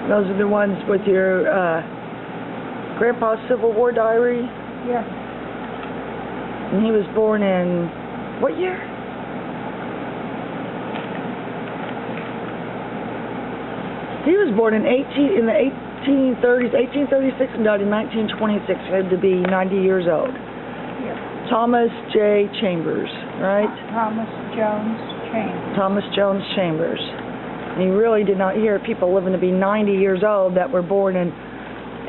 Those are the ones with your Grandpa's Civil War diary? Yeah. And he was born in what year? He was born in the 1830s, 1836, and died in 1926. He lived to be 90 years old. Yeah. Thomas J. Chambers, right? Thomas Jones Chambers. Thomas Jones Chambers. And you really did not hear people living to be 90 years old that were born in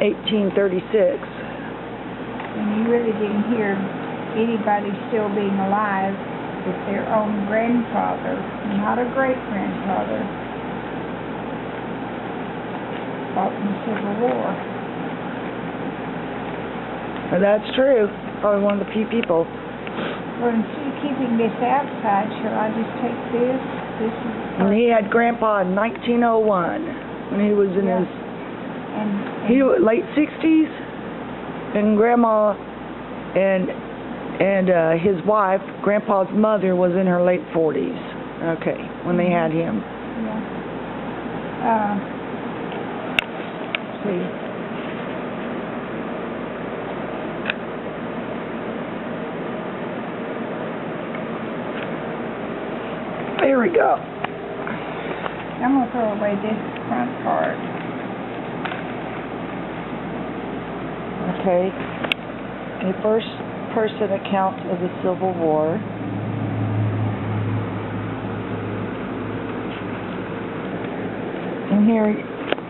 1836. And you really didn't hear anybody still being alive with their own grandfather, not a great-grandfather, fought in the Civil War. Well, that's true. Probably one of the few people. Well, instead of keeping this outside, shall I just take this? This is. And he had Grandpa in 1901 when he was in his late 60s, and Grandma and his wife, Grandpa's mother, was in her late 40s. Okay, when they had him. Yeah. See. There we go. I'm going to throw away this front part. Okay. A first-person account of the Civil War. And here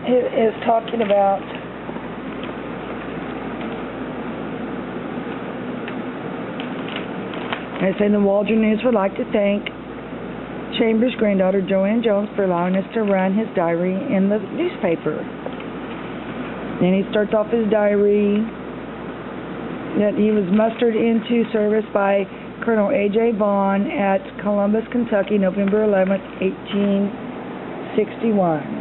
it is talking about I say the Waldron News would like to thank Chambers' granddaughter, JoAnn Jones, for allowing us to run his diary in the newspaper. And he starts off his diary that he was mustered into service by Colonel A.J. Vaughn at Columbus, Kentucky, November 11th, 1861.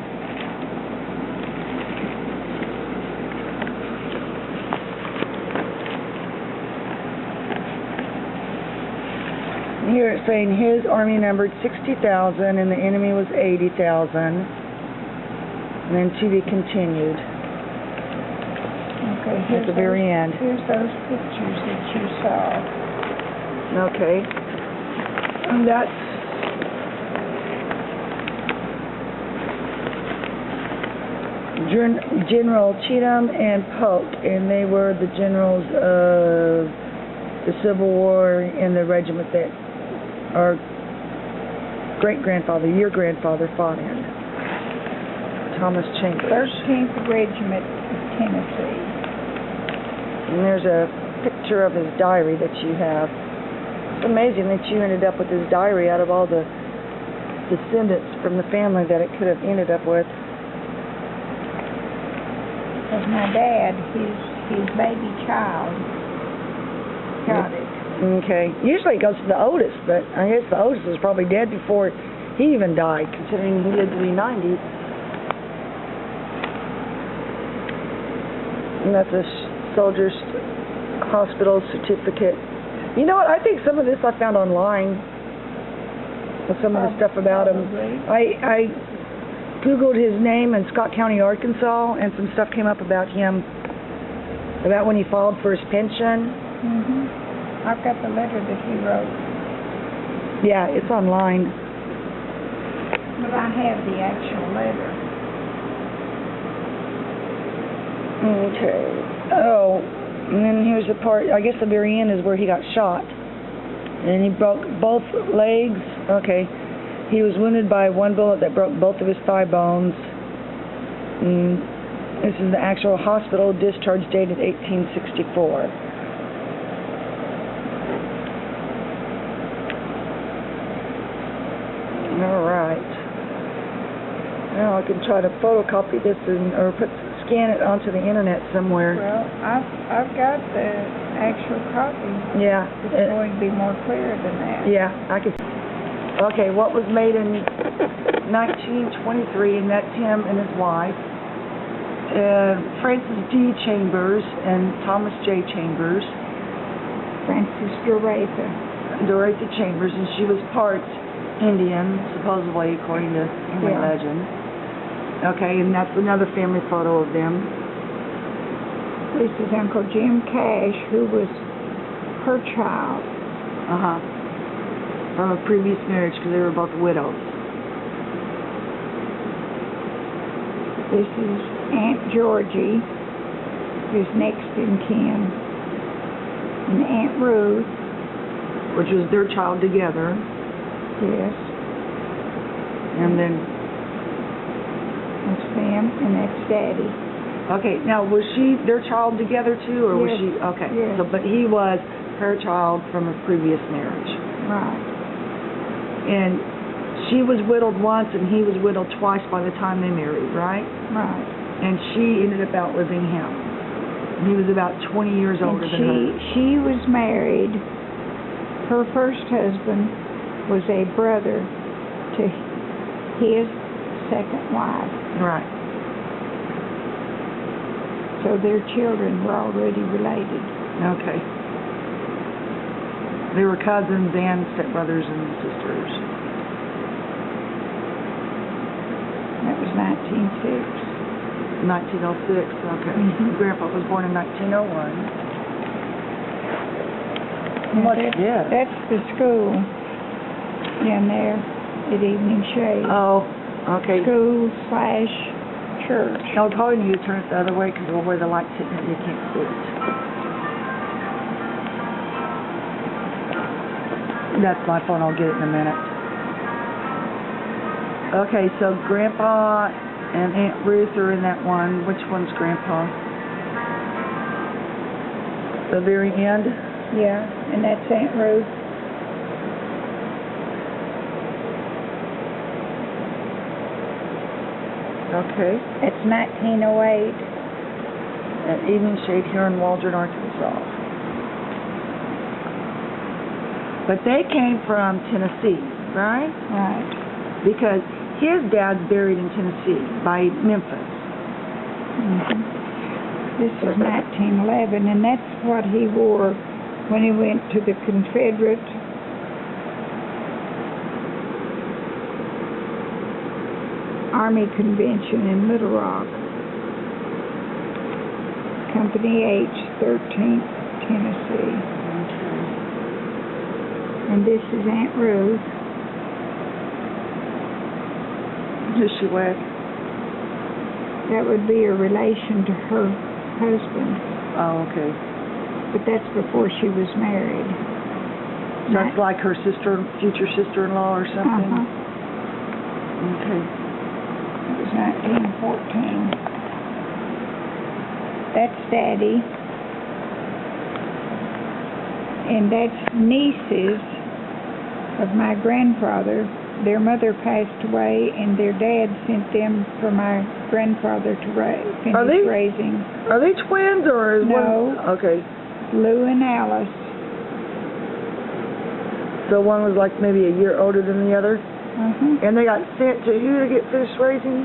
Here it's saying his army numbered 60,000 and the enemy was 80,000. And then to be continued. Okay, at the very end. Here's those pictures that you saw. Okay. And that's General Cheatham and Polk, and they were the generals of the Civil War in the regiment that our great-grandfather, your grandfather, fought in. Thomas Chambers. 13th Regiment of Tennessee. And there's a picture of his diary that you have. It's amazing that you ended up with his diary out of all the descendants from the family that it could have ended up with. Because my dad, his baby child, got it. Okay. Usually it goes to the oldest, but I guess the oldest was probably dead before he even died, considering he lived to be 90. And that's a soldier's hospital certificate. You know what? I think some of this I found online. Some of the stuff about him. I Googled his name in Scott County, Arkansas, and some stuff came up about him, about when he filed for his pension. Mm-hmm. I've got the letter that he wrote. Yeah, it's online. But I have the actual letter. Okay. Oh, and then here's the part, I guess the very end is where he got shot. And he broke both legs. Okay. He was wounded by one bullet that broke both of his thigh bones. And this is the actual hospital discharge dated 1864. All right. Now I can try to photocopy this or scan it onto the internet somewhere. Well, I've got the actual copy. Yeah. It's going to be more clear than that. Yeah, I can. Okay, what was made in 1923, and that's him and his wife, Francis D. Chambers and Thomas J. Chambers. Francis Dorothy Chambers, and she was part Indian, supposedly, according to Indian legend. Okay, and that's another family photo of them. This is Uncle Jim Cash, who was her child. Uh-huh. From a previous marriage, because they were both widows. This is Aunt Georgie, who's next in kin. And Aunt Ruth. Which was their child together. Yes. And then... That's them, and that's Daddy. Okay, now was she their child together too, or was Yes. she... Okay, Yes. so, but he was her child from a previous marriage. Right. And she was widowed once, and he was widowed twice by the time they married, right? Right. And she ended up outliving him. He was about 20 years older than her. She was married. Her first husband was a brother to his second wife. Right. So their children were already related. Okay. They were cousins and stepbrothers and sisters. That was 1906. 1906, okay. Mhm. Grandpa was born in 1901. Now What's this? That's the school down there at Evening Shade. Oh, okay. School / church. No, we probably need to turn it the other way because where the light's hitting it, you can't see it. That's my phone. I'll get it in a minute. Okay, so Grandpa and Aunt Ruth are in that one. Which one's Grandpa? The very end? Yeah, and that's Aunt Ruth. Okay. It's 1908. At Evening Shade here in Waldron, Arkansas. But they came from Tennessee, right? Right. Because his dad's buried in Tennessee by Memphis. Mm-hmm. This is 1911, and that's what he wore when he went to the Confederate Army Convention in Little Rock. Company H, 13th, Tennessee. Okay. And this is Aunt Ruth. Who's she with? That would be a relation to her husband, Oh, okay. but that's before she was married. That's like her sister, future sister-in-law or something? Uh-huh. Okay. It was 1914. That's Daddy. And that's nieces of my grandfather. Their mother passed away, and their dad sent them for my grandfather to finish raising. Are they twins, or is No. one? Okay. Lou and Alice. So one was like maybe a year older than the other? Uh-huh. And they got sent to who to get finished raising?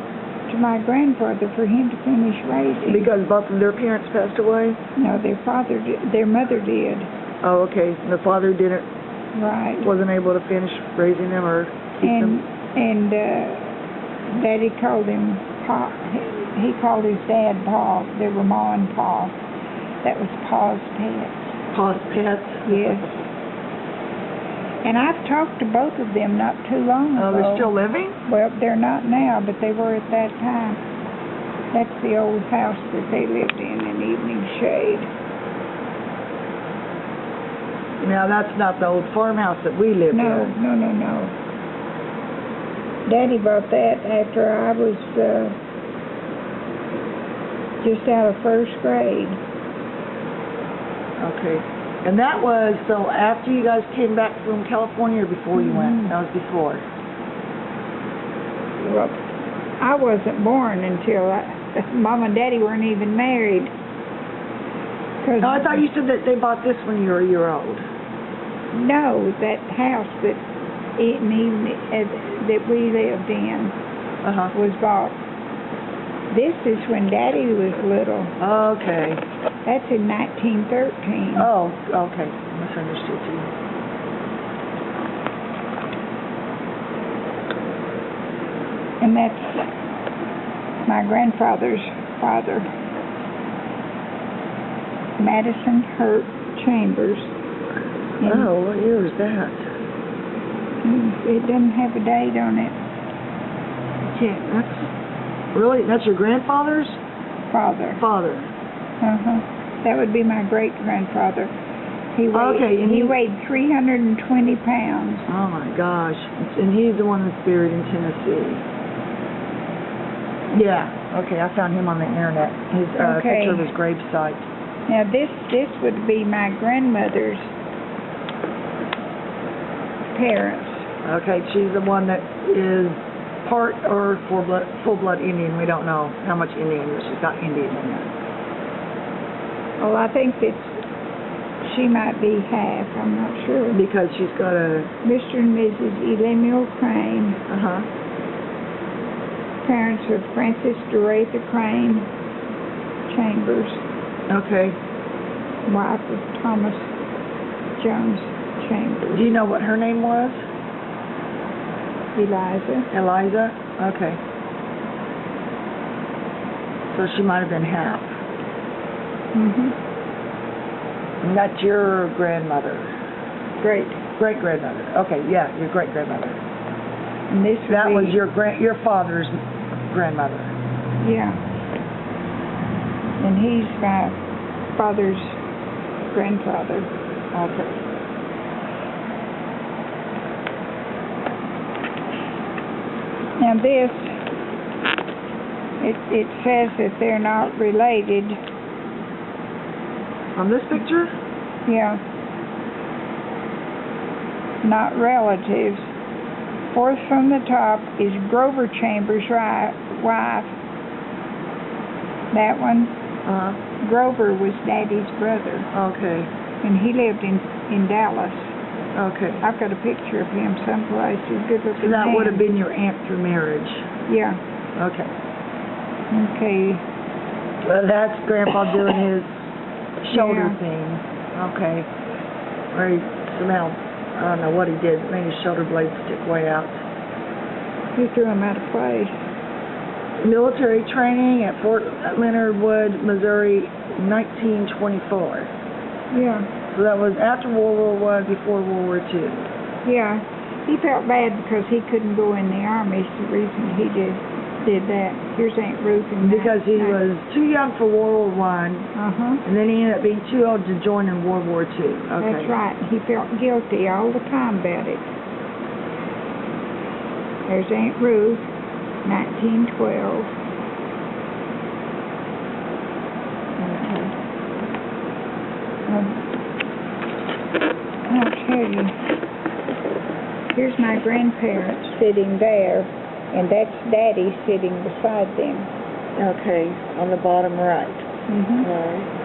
To my grandfather for him to finish raising. Because both of their parents passed away? No, their mother did. Oh, okay. And the father didn't, Right. wasn't able to finish raising them or keep them? And Daddy called him Pa. He called his dad Pa. They were Ma and Pa. That was Pa's pets. Pa's pets? Yes. And I've talked to both of them not too long ago. Oh, they're still living? Well, they're not now, but they were at that time. That's the old house that they lived in Evening Shade. Now, that's not the old farmhouse that we lived No. in. No. Daddy bought that after I was just out of first grade. Okay. And that was, so after you guys came back from California or before you went? Mhm. That was before. Well, I wasn't born until Mom and Daddy weren't even married. No, I thought you said that they bought this when you were a year old. No, that house that that we lived in Uh-huh. was bought. This is when Daddy was little. Okay. That's in 1913. Oh, okay. Misunderstood you. And that's my grandfather's father, Madison Hurt Chambers. And Oh, what year was that? it doesn't have a date on it. Yeah, that's your grandfather's Father. father. That would be my great grandfather. He weighed, Okay, and he he- weighed 320 pounds. Oh my gosh. And he's the one that's buried in Tennessee. Yeah, okay, I found him on the internet. His Okay. picture of his gravesite. Now this would be my grandmother's parents. Okay, she's the one that is part or full blood Indian. We don't know how much Indian, but she's got Indian in there. Well, I think that she might be half. I'm not sure. Because she's got a Mr. and Mrs. Lemuel Crane, parents of Francis Doretha Crane Chambers, Okay. wife of Thomas Jones Chambers. Do you know what her name was? Eliza. Eliza? Okay. So she might have been half. And that's your grandmother. Great. Great grandmother. Okay, yeah, your great grandmother. And this would That be, was your father's grandmother. Yeah. And he's my father's grandfather. Okay. Now this, it says that they're not related. On this picture? Yeah. Not relatives. Fourth from the top is Grover Chambers' wife. That one, Grover was Daddy's brother, Okay. and he lived in Dallas. Okay. I've got a picture of him someplace. He's a good So looking that man. would have been your aunt through marriage. Yeah. Okay. Okay. Well, that's Grandpa doing his shoulder Yeah. thing. Okay. Or he somehow, I don't know what he did, made his shoulder blades stick way out. He threw him out of place. Military training at Fort Leonard Wood, Missouri, 1924. Yeah. So that was after World War I, before World War II. Yeah. He felt bad because he couldn't go in the army. It's the reason he did that. Here's Aunt Ruth and Because he was too young for World War I, and then he ended up being too old to join in World War II. Okay. That's right. He felt guilty all the time about it. There's Aunt Ruth, 1912. I'll tell you. Here's my grandparents sitting there, and that's Daddy sitting beside them. Okay, on the bottom right. Mm-hmm.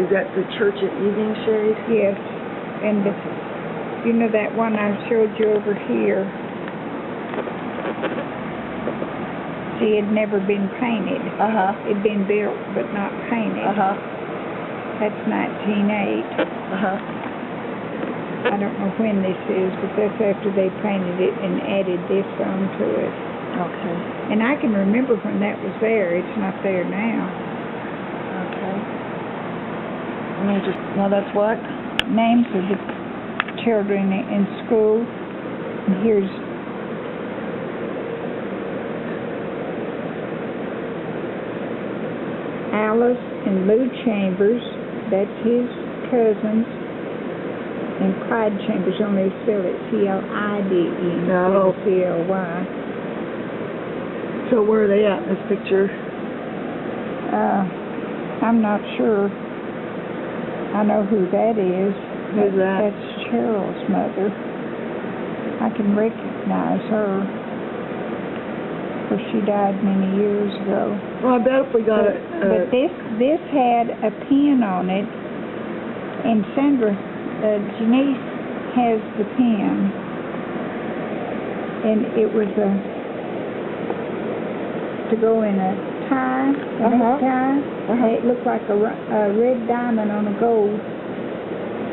Is that the church at Evening Shade? Yes, and you know that one I showed you over here? See, it had never been painted. It'd been built but not painted. That's 1908. I don't know when this is, but that's after they painted it and added this onto it. Okay. And I can remember when that was there. It's not there now. Okay. Now that's what? Names of the children in school. And here's Alice and Lou Chambers. That's his cousins. And Clyde Chambers, only spell it C-L-I-D-E instead of C-L-Y. So where are they at in this picture? I'm not sure. I know who that is. Who's that? That's Cheryl's mother. I can recognize her, because she died many years ago. Well, I bet if we got it. But this had a pin on it, and Sandra, Janice has the pin, and it was to go in a tie, a necktie. It looked like a red diamond on a gold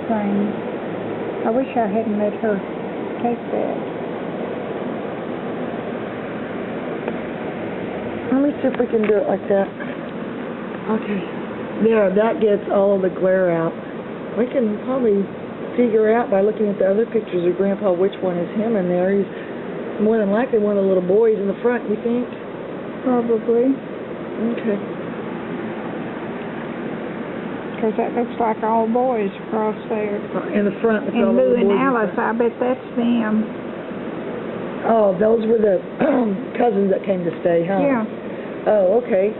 thing. I wish I hadn't let her take that. Let me see if we can do it like that. Okay. There, that gets all of the glare out. We can probably figure out by looking at the other pictures of Grandpa which one is him in there. He's more than likely one of the little boys in the front, you think? Probably. Okay. Because that looks like all boys across there. In the front. with And all the Lou little and boys in Alice, front. I bet that's them. Oh, those were the cousins that came to stay, huh? Yeah. Oh, okay.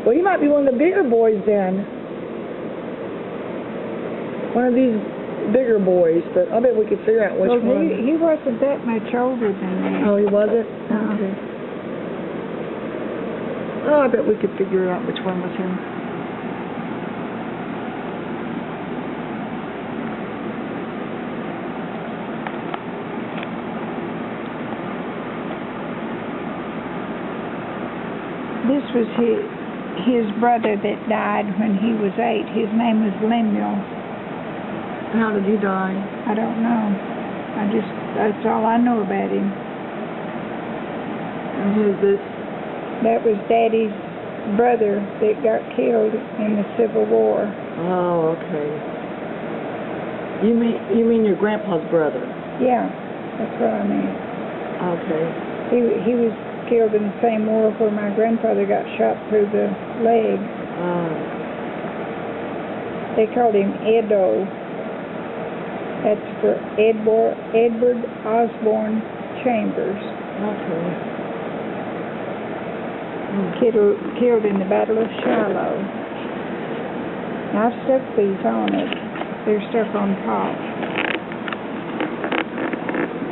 Well, you might be one of the bigger boys then. One of these bigger boys, but I bet we could figure out which Well, one. he wasn't that much older than that. Oh, he wasn't? Uh-uh. Okay. Oh, I bet we could figure out which one was him. This was his brother that died when he was 8. His name was Lemuel. How did he die? I don't know. That's all I know about him. And who's this? That was Daddy's brother that got killed in the Civil War. Oh, okay. You mean your grandpa's brother? Yeah, that's what I mean. Okay. He was killed in the same war where my grandfather got shot through the leg. Oh. They called him Edo. That's for Edward Osborne Chambers. Okay. Killed in the Battle of Shiloh. Now, I've stuck these on it. They're stuck on top.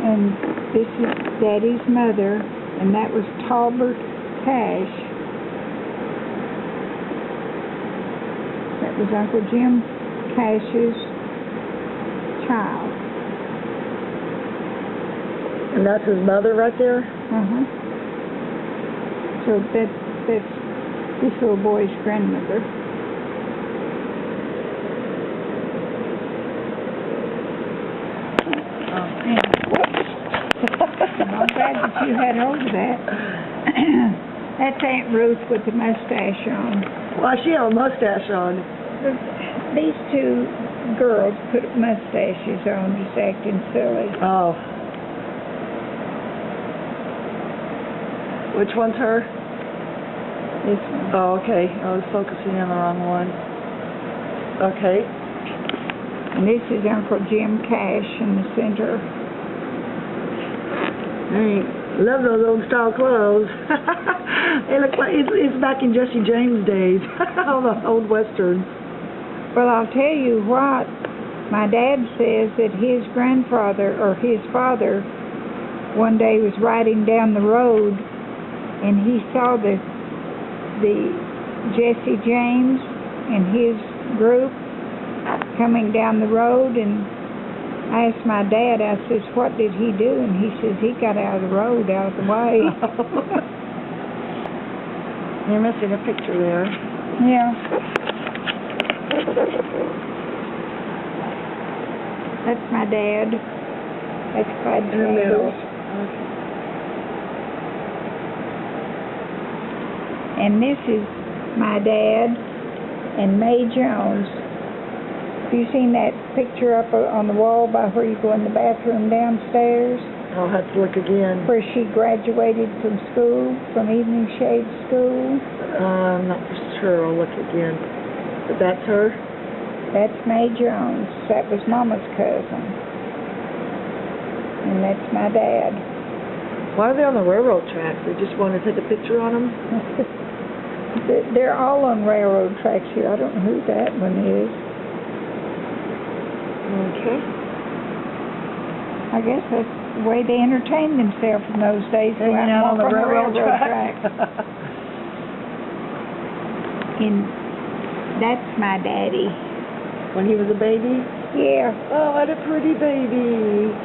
And this is Daddy's mother, and that was Talbert Cash. That was Uncle Jim Cash's child. And that's his mother right there? Uh-huh. So that's this little boy's grandmother. I'm glad that you had hold of that. That's Aunt Ruth with the mustache on. Why, she had a mustache on. These two girls put mustaches on, just acting silly. Oh. Which one's her? This one. Oh, okay. I was focusing on the wrong one. Okay. And this is Uncle Jim Cash in the center. Hey, love those old style clothes. They look like it's back in Jesse James' days. All the old westerns. Well, I'll tell you what. My dad says that his grandfather, or his father, one day was riding down the road and he saw the Jesse James and his group coming down the road, and I asked my dad, I says, what did he do? And he says, he got out of the road, out of the way. You're missing a picture there. Yeah. That's my dad. That's Clyde In the middle. Chambers. Okay. And this is my dad and May Jones. Have you seen that picture up on the wall by where you go in the bathroom downstairs? I'll have to look again. Where she graduated from school, from Evening Shade School. I'm not for sure. I'll look again. But that's her? That's May Jones. That was Mama's cousin. And that's my dad. Why are they on the railroad tracks? They just want to take a picture on them? They're all on railroad tracks here. I don't know who that one is. Okay. I guess that's the way they entertained themselves in those days. Hanging out on the railroad track. track. And that's my daddy. When he was a baby? Yeah. Oh, what a pretty baby.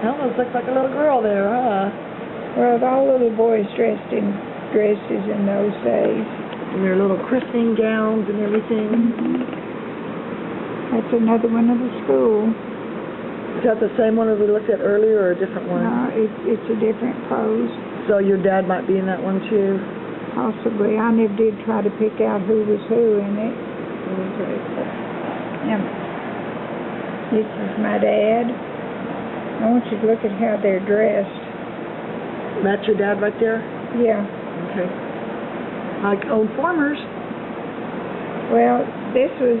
That almost looks like a little girl there, huh? Well, all little boys dressed in dresses in those days. And their little christening gowns and everything. Mm-hmm. That's another one of the school. Is that the same one that we looked at earlier or a different one? No, it's a different pose. So your dad might be in that one too? Possibly. I never did try to pick out who was who in it. Okay. Now, this is my dad. I want you to look at how they're dressed. That's your dad right there? Yeah. Okay. Like old farmers. Well, this was...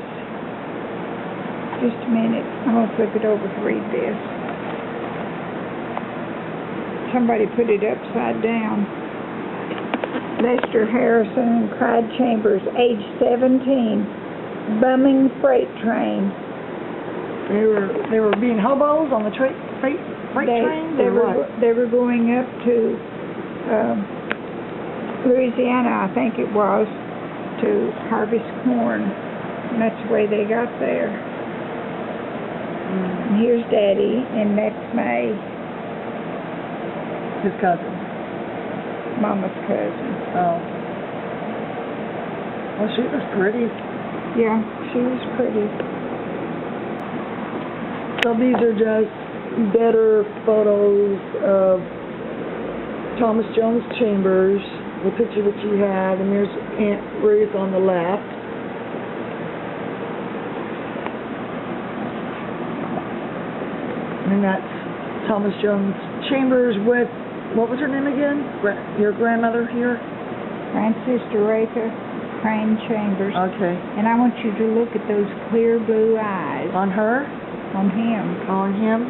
Just a minute. I'm going to flip it over to read this. Somebody put it upside down. Lester Harrison and Clyde Chambers, age 17, bumming freight train. They were being hobos on the freight train? They were going up to Louisiana, I think it was, to harvest corn. And that's the way they got there. And here's Daddy, and that's May, His cousin. Mama's cousin. Oh. Well, she was pretty. Yeah, she was pretty. So these are just better photos of Thomas Jones Chambers, the picture that you had, and there's Aunt Ruth on the left. And that's Thomas Jones Chambers with, what was her name again? Your grandmother here? Francis Doreka Crane Chambers. Okay. And I want you to look at those clear blue eyes On her? on him. On him?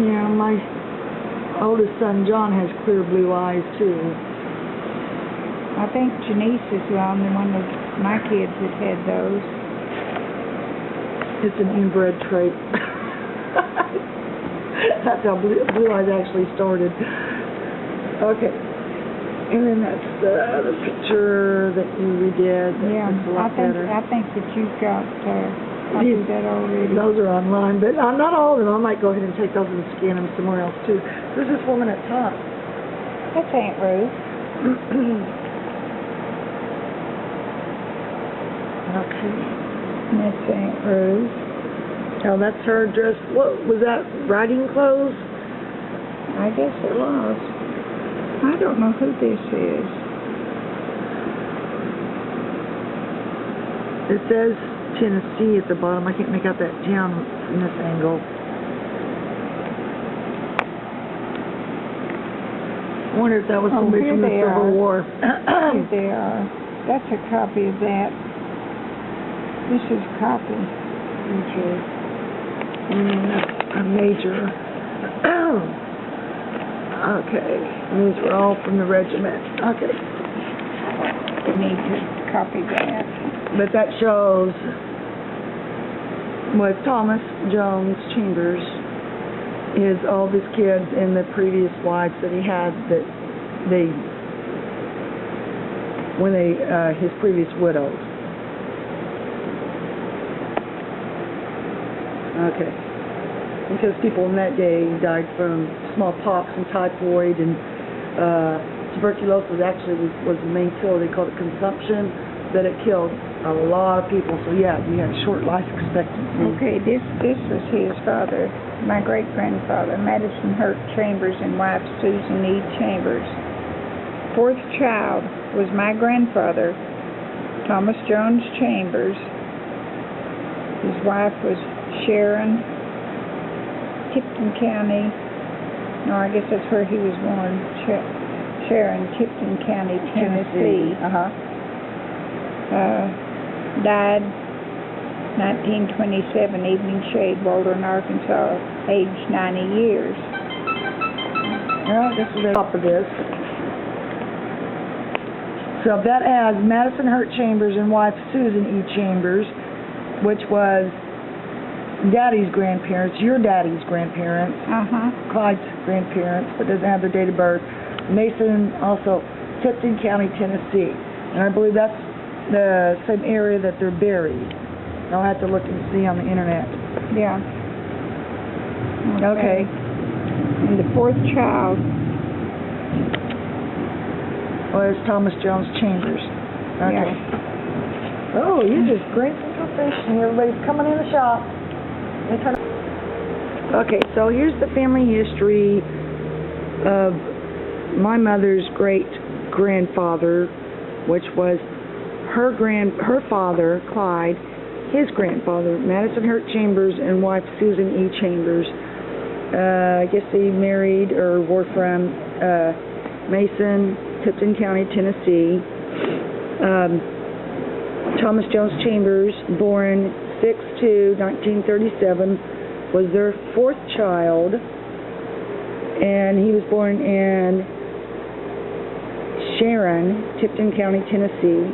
Yeah, my oldest son John has clear blue eyes too. I think Janice is the only one of my kids that had those. It's an inbred trait. That's how blue eyes actually started. Okay. And then that's the other picture that you redid. Yeah, That's a lot better. I think that you've got copies of that already. Those are online, but not all of them. I might go ahead and take those and scan them somewhere else too. Who's this woman at top? That's Aunt Ruth. Okay. And that's Aunt Ruth. Oh, that's her dress. What was that? Riding clothes? I guess it was. I don't know who this is. It says Tennessee at the bottom. I can't make out that town from this angle. I wonder if that was somebody here from the they Civil are. War. Here they are. That's a copy of that. This is a copy. Okay. That's a major. Okay. These were all from the regiment. Okay. You need to copy that. But that shows with Thomas Jones Chambers is all of his kids and the previous wives that he had that his previous widows. Okay. Because people in that day died from smallpox and typhoid and tuberculosis actually was the main killer. They called it consumption, that it killed a lot of people. So yeah, you had short life expectancy. Okay, this was his father, my great-grandfather, Madison Hurt Chambers, and wife Susan E. Chambers. Fourth child was my grandfather, Thomas Jones Chambers. His wife was Sharon, Tipton County. No, I guess that's where he was born. Sharon, Tipton County, Tennessee. Died 1927, Evening Shade, Waldron, Arkansas, age 90 years. Well, this is the top of this. So that has Madison Hurt Chambers and wife Susan E. Chambers, which was Daddy's grandparents, your daddy's grandparents, Clyde's grandparents, but doesn't have their date of birth. Mason, also Tipton County, Tennessee. And I believe that's the same area that they're buried. I'll have to look and see on the internet. Yeah. Okay. And the fourth child was Thomas Jones Chambers. Okay. Yeah. Oh, you're just great and professional. Everybody's coming in the shop. Okay, so here's the family history of my mother's great-grandfather, which was her father, Clyde, his grandfather, Madison Hurt Chambers, and wife Susan E. Chambers. I guess they married or were from Mason, Tipton County, Tennessee. Thomas Jones Chambers, born 6/2/1937, was their fourth child, and he was born in Sharon, Tipton County, Tennessee.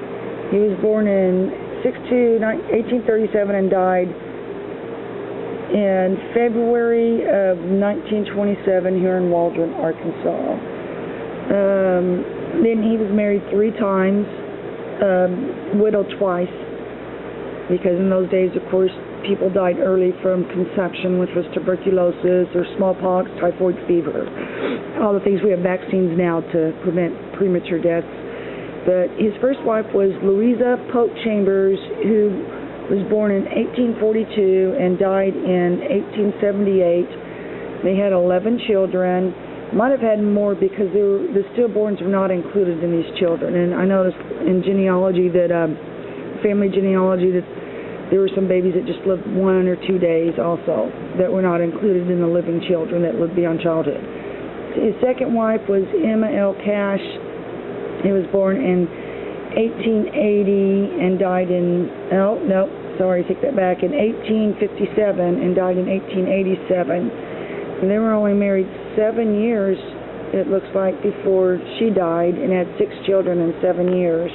He was born in 6/2/1837 and died in February of 1927 here in Waldron, Arkansas. Then he was married 3 times, widowed twice, because in those days, of course, people died early from conception, which was tuberculosis or smallpox, typhoid fever, all the things we have vaccines now to prevent premature deaths. But his first wife was Louisa Pope Chambers, who was born in 1842 and died in 1878. They had 11 children. Might have had more because the stillborns were not included in these children. And I noticed in genealogy that, family genealogy, that there were some babies that just lived 1 or 2 days also that were not included in the living children that lived beyond childhood. His second wife was Emma L. Cash. He was born in 1880 and died in, take that back, in 1857 and died in 1887. And they were only married 7 years, it looks like, before she died, and had 6 children in 7 years.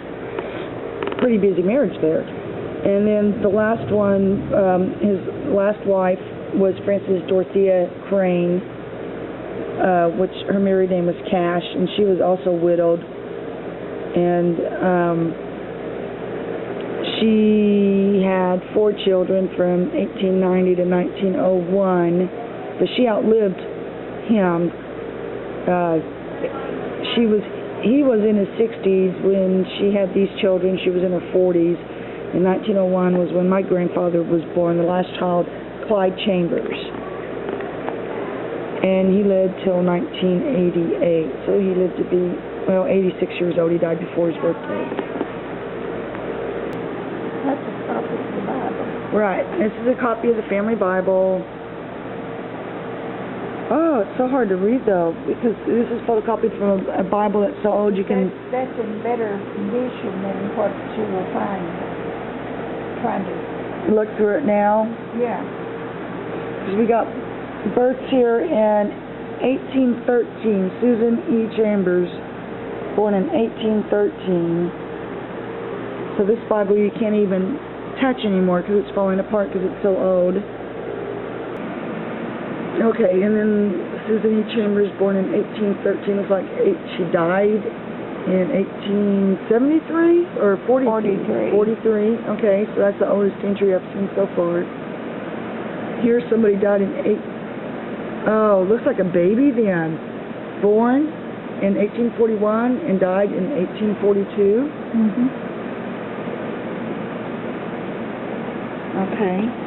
Pretty busy marriage there. And then the last one, his last wife was Frances Dorothea Crane, which her married name was Cash, and she was also widowed. And she had 4 children from 1890 to 1901, but she outlived him. He was in his 60s when she had these children. She was in her 40s. In 1901 was when my grandfather was born, the last child, Clyde Chambers. And he lived till 1988. So he lived to be, 86 years old. He died before his birthday. That's a copy of the Bible. Right. This is a copy of the family Bible. Oh, it's so hard to read, though, because this is photocopied from a Bible that's so old you can... That's in better condition than what you will find trying to... Look through it now. Yeah. Because we got births here in 1813. Susan E. Chambers, born in 1813. So this Bible you can't even touch anymore because it's falling apart because it's so old. Okay, and then Susan E. Chambers, born in 1813. Looks like she died in 1873 or 43. 43. Okay, so that's the oldest entry I've seen so far. Here somebody died in looks like a baby then. Born in 1841 and died in 1842. Okay.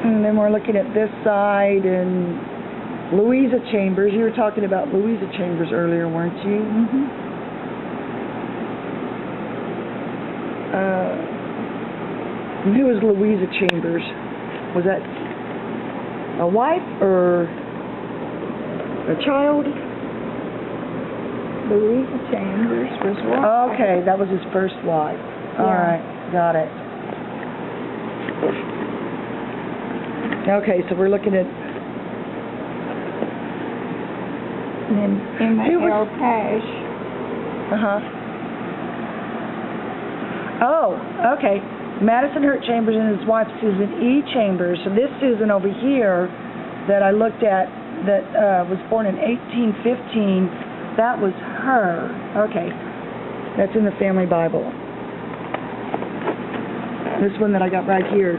And then we're looking at this side, and Louisa Chambers. You were talking about Louisa Chambers earlier, weren't you? Who was Louisa Chambers? Was that a wife or a child? Louisa Chambers was one. Okay, that was his first wife. All right, got it. Okay, so we're looking at... And then Emma L. Cash. Oh, okay. Madison Hurt Chambers and his wife Susan E. Chambers. So this Susan over here that I looked at that was born in 1815, that was her. Okay. That's in the family Bible. This one that I got right here.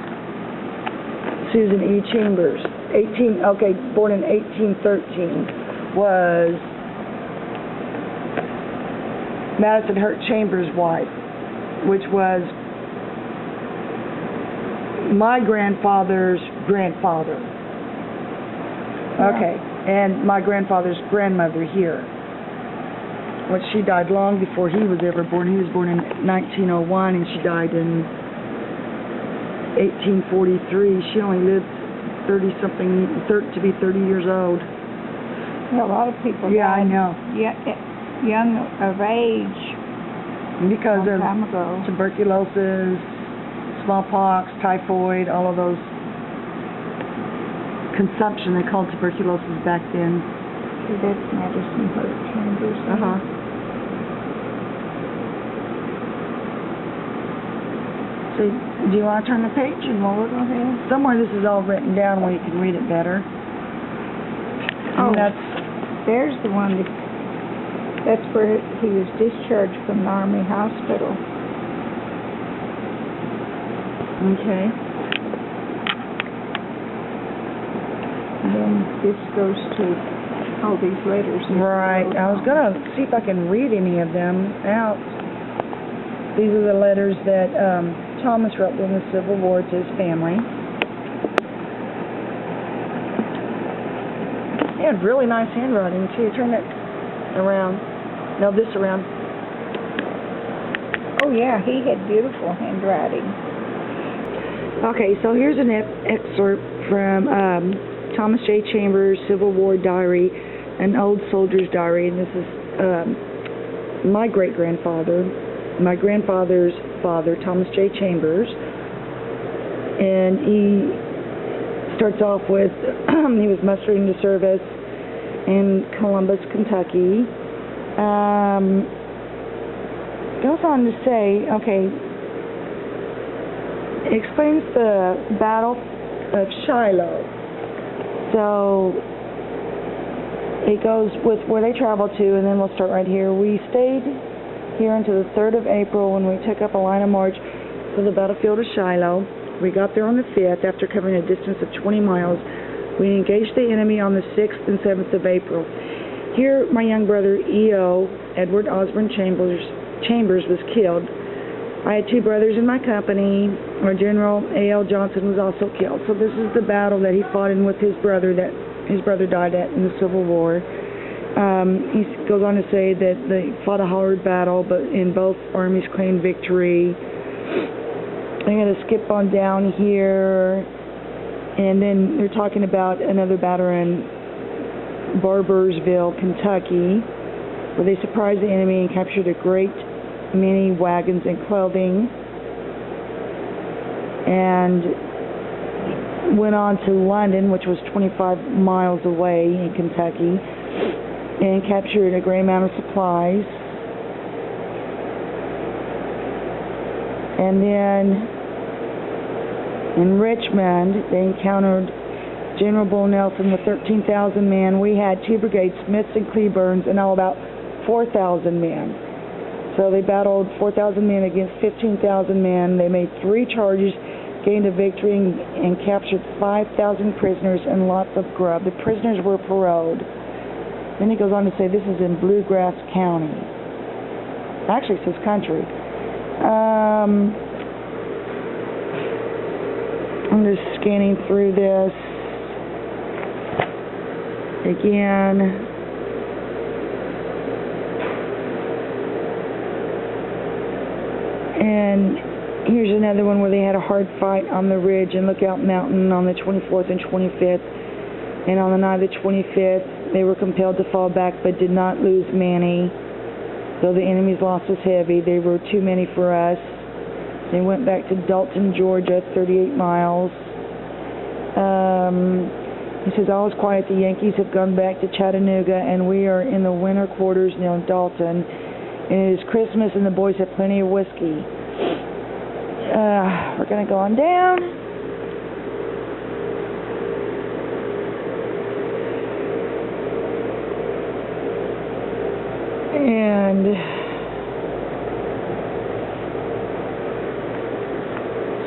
Susan E. Chambers, born in 1813, was Madison Hurt Chambers' wife, which was my grandfather's grandfather. Okay, and my grandfather's grandmother here. Well, she died long before he was ever born. He was born in 1901, and she died in 1843. She only lived 30-something, to be 30 years old. Yeah, a lot of people Yeah, I died know. young of age Because a long of time ago. tuberculosis, smallpox, typhoid, all of those consumption, they called tuberculosis back then. So that's Madison Chambers. Uh-huh. So, do you want to turn the page and we'll look on here? Somewhere this is all written down where you can read it better. Oh, And there's the one that's where he was discharged from the Army hospital. Okay. And then this goes to all these letters. Right. I was going to see if I can read any of them out. These are the letters that Thomas wrote during the Civil War to his family. He had really nice handwriting, too. Turn it around. No, this around. Oh, yeah, he had beautiful handwriting. Okay, so here's an excerpt from Thomas J. Chambers' Civil War Diary, an old soldier's diary, and this is my great-grandfather, my grandfather's father, Thomas J. Chambers, and he starts off with, he was mustered into service in Columbus, Kentucky. Goes on to say, okay, explains the Battle of Shiloh. So it goes with where they traveled to, and then we'll start right here. We stayed here until the 3rd of April when we took up a line of march for the battlefield of Shiloh. We got there on the 5th after covering a distance of 20 miles. We engaged the enemy on the 6th and 7th of April. Here, my young brother, E.O. Edward Osborne Chambers was killed. I had 2 brothers in my company. Our General A.L. Johnson was also killed. So this is the battle that he fought in with his brother that his brother died at in the Civil War. He goes on to say that they fought a hard battle, but in both armies claimed victory. I'm going to skip on down here, and then they're talking about another battle in Barbersville, Kentucky, where they surprised the enemy and captured a great many wagons and clothing, and went on to London, which was 25 miles away in Kentucky, and captured a great amount of supplies. And then in Richmond, they encountered General Bull Nelson with 13,000 men. We had 2 brigades, Smiths and Cleburnes, and all about 4,000 men. So they battled 4,000 men against 15,000 men. They made 3 charges, gained a victory, and captured 5,000 prisoners and lots of grub. The prisoners were paroled. Then he goes on to say this is in Bluegrass County. Actually, it says country. I'm just scanning through this again. And here's another one where they had a hard fight on the ridge and Lookout Mountain on the 24th and 25th. And on the night of the 25th, they were compelled to fall back but did not lose many. Though the enemy's loss was heavy, they were too many for us. They went back to Dalton, Georgia, 38 miles. He says, all is quiet. The Yankees have gone back to Chattanooga, and we are in the winter quarters near Dalton. And it is Christmas, and the boys have plenty of whiskey. We're going to go on down. And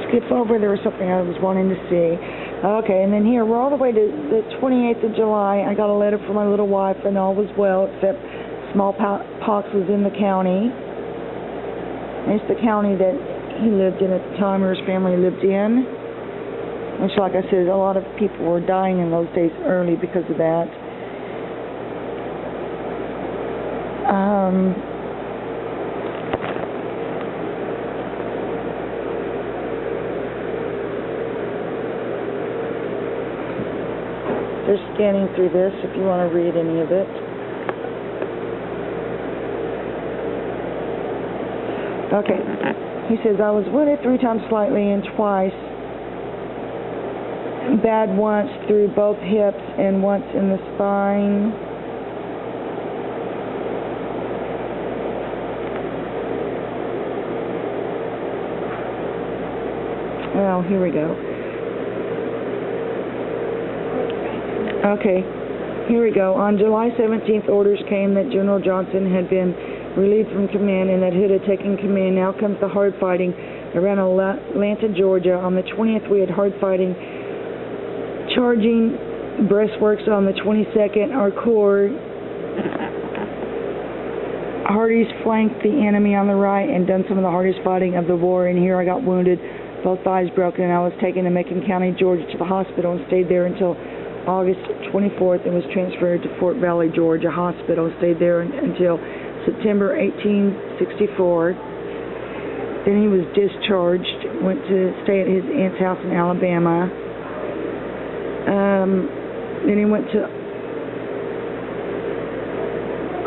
skip over, there was something I was wanting to see. Okay, and then here, we're all the way to the 28th of July. I got a letter from my little wife, and all was well, except smallpox was in the county. And it's the county that he lived in at the time, or his family lived in. Which, like I said, a lot of people were dying in those days early because of that. They're scanning through this if you want to read any of it. Okay. He says, I was wounded 3 times slightly and twice. Bad once through both hips and once in the spine. Well, here we go. Okay, here we go. On July 17th, orders came that General Johnson had been relieved from command and that Hood had taken command. Now comes the hard fighting around Atlanta, Georgia. On the 20th, we had hard fighting, charging breastworks on the 22nd. Our corps, Hardee's flanked the enemy on the right and done some of the hardest fighting of the war. And here I got wounded, both thighs broken, and I was taken to Macon County, Georgia, to the hospital and stayed there until August 24th and was transferred to Fort Valley, Georgia Hospital. Stayed there until September 1864. Then he was discharged, went to stay at his aunt's house in Alabama. Then he went to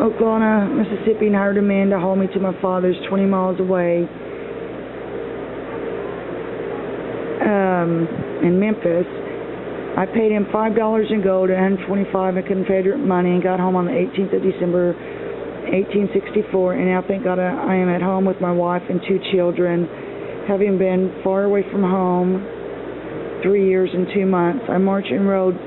Oklahoma, Mississippi, and hired a man to haul me to my father's 20 miles away in Memphis. I paid him $5 in gold and $125 in Confederate money and got home on the 18th of December, 1864. And now, thank God, I am at home with my wife and 2 children, having been far away from home 3 years and 2 months. I marched and rode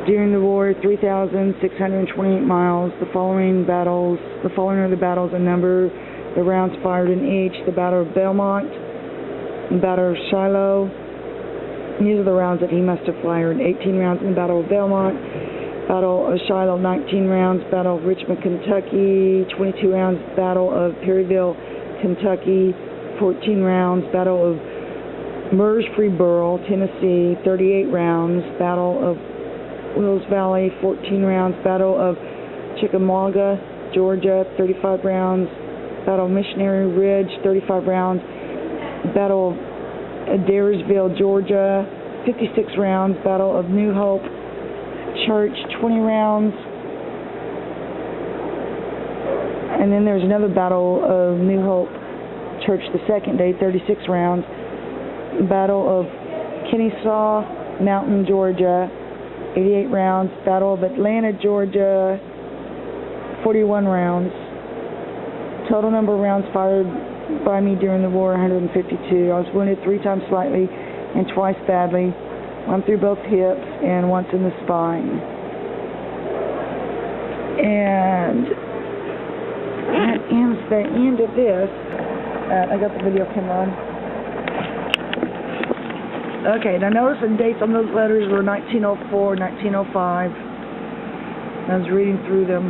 during the war 3,628 miles. The following are the battles and number the rounds fired in each: the Battle of Belmont, the Battle of Shiloh. These are the rounds that he must have fired. 18 rounds in the Battle of Belmont, Battle of Shiloh, 19 rounds, Battle of Richmond, Kentucky, 22 rounds, Battle of Perryville, Kentucky, 14 rounds, Battle of Murfreesboro, Tennessee, 38 rounds, Battle of Wills Valley, 14 rounds, Battle of Chickamauga, Georgia, 35 rounds, Battle of Missionary Ridge, 35 rounds, Battle of Adairsville, Georgia, 56 rounds, Battle of New Hope Church, 20 rounds, and then there's another Battle of New Hope Church the second day, 36 rounds, Battle of Kennesaw Mountain, Georgia, 88 rounds, Battle of Atlanta, Georgia, 41 rounds. Total number of rounds fired by me during the war, 152. I was wounded 3 times slightly and twice badly, one through both hips and once in the spine. And that ends the end of this. I got the video camera on. Okay, now notice the dates on those letters were 1904, 1905. I was reading through them.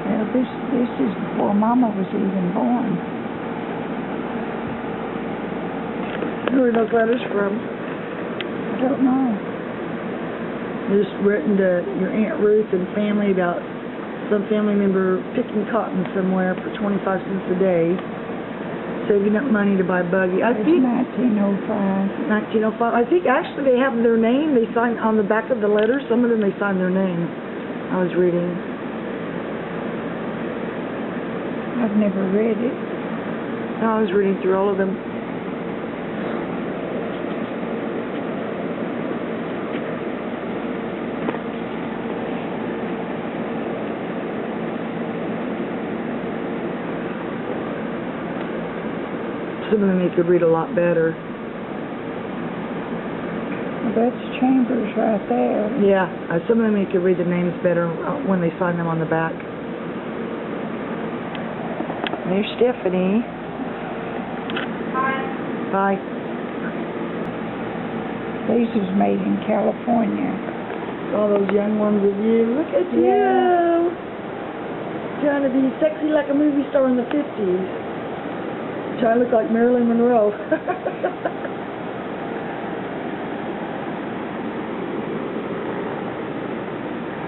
Well, this is before Mama was even born. Who are those letters from? I don't know. Just written to your Aunt Ruth and family about some family member picking cotton somewhere for 25 cents a day, saving up money to buy a buggy. I think 1905. 1905. I think actually they have their name. They sign on the back of the letters. Some of them they sign their name. I was reading. I've never read it. I was reading through all of them. Some of them you could read a lot better. Well, that's Chambers right there. Yeah, some of them you could read the names better when they sign them on the back. There's Stephanie. Hi. Bye. This was made in California. All those young ones of you. Look at you. Trying to be sexy like a movie star in the 50s. I look like Marilyn Monroe.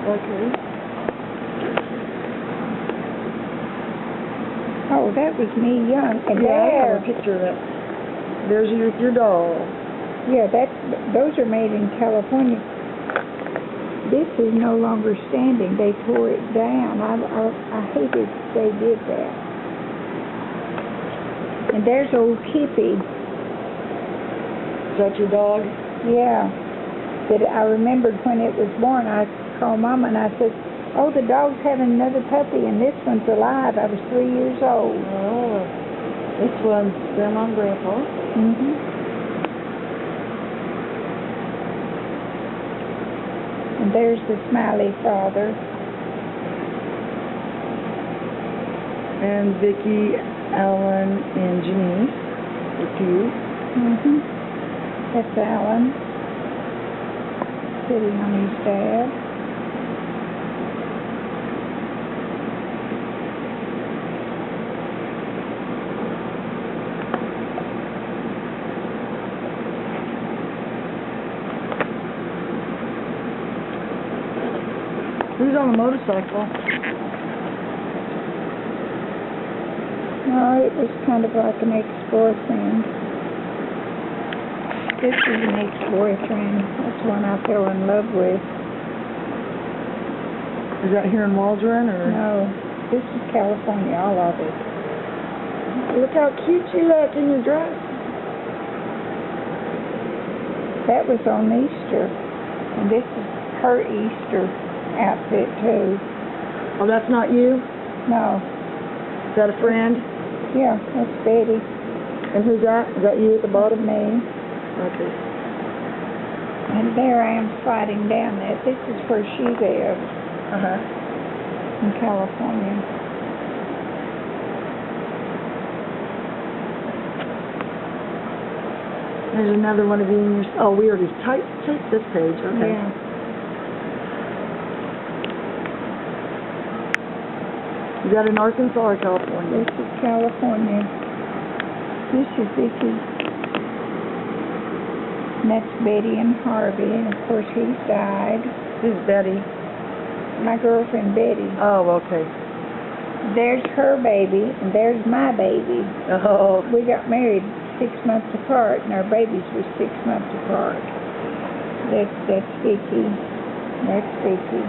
Okay. Oh, that was me young. And Yeah, I there, have a picture of that. There's your doll. yeah, those are made in California. This is no longer standing. They tore it down. I hated they did that. And there's old Kippy. Is that your dog? Yeah. That I remembered when it was born. I called Mama and I said, "Oh, the dog's having another puppy, and this one's alive." I was 3 years old. Oh. This one's Grandma and Grandpa. Mhm. And there's the smiley father. And Vicki, Alan, and Janice. The two. Mhm. That's Alan sitting on his dad. Who's on a motorcycle? No, it was kind of like an ex-boyfriend. This is an ex-boyfriend. That's one I fell in love with. Is that here in Waldron or? No, this is California, all of it. Look how cute you look in your dress. That was on Easter. And this is her Easter outfit too. Oh, that's not you? No. Is that a friend? Yeah, that's Betty. And who's that? Is that you at the bottom? Me. Okay. And there I am sliding down that. This is where she lives in California. There's another one of you in your... Oh, we already typed this page. Okay. Yeah. Is that in Arkansas or California? This is California. This is Vicki. And that's Betty and Harvey. And of course he's died. Who's Betty? My girlfriend Betty. Oh, okay. There's her baby and there's my baby. Oh. We got married 6 months apart and our babies were 6 months apart. That's Vicki. That's Vicki.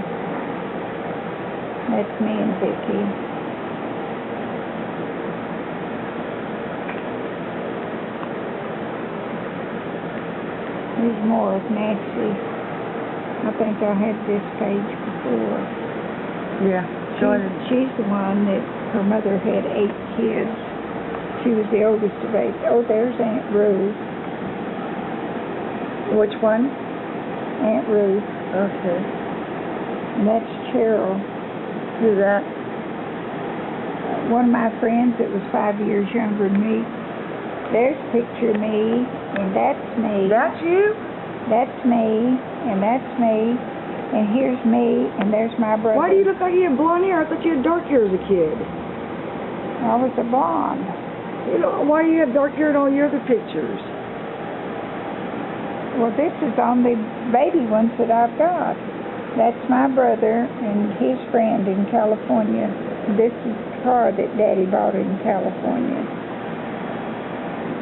That's me and Vicki. There's more of Nancy. I think I had this page before. Yeah. Show it. She's the one that her mother had 8 kids. She was the oldest of 8. Oh, there's Aunt Ruth. Which one? Aunt Ruth. Okay. And that's Cheryl. Who's that? One of my friends that was 5 years younger than me. There's a picture of me, and that's me. That's you? That's me, and that's me, and here's me, and there's my brother. Why do you look like you had blonde hair? I thought you had dark hair as a kid. I was a blonde. You know, why do you have dark hair in all your other pictures? Well, this is on the baby ones that I've got. That's my brother and his friend in California. This is the car that Daddy bought in California.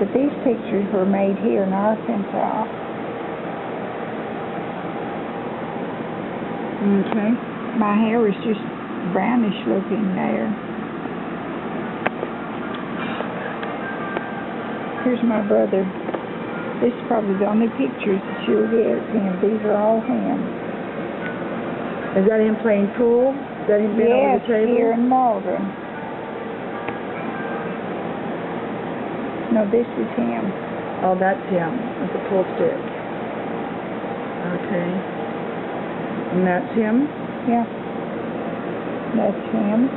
But these pictures were made here in Arkansas. Okay. My hair was just brownish looking there. Here's my brother. This is probably the only pictures that you'll get of him. These are all him. Is that him playing pool? Is that him being over the table? Yes, here in Waldron. No, this is him. Oh, that's him with the pool stick. Okay. And that's him? Yeah. That's him.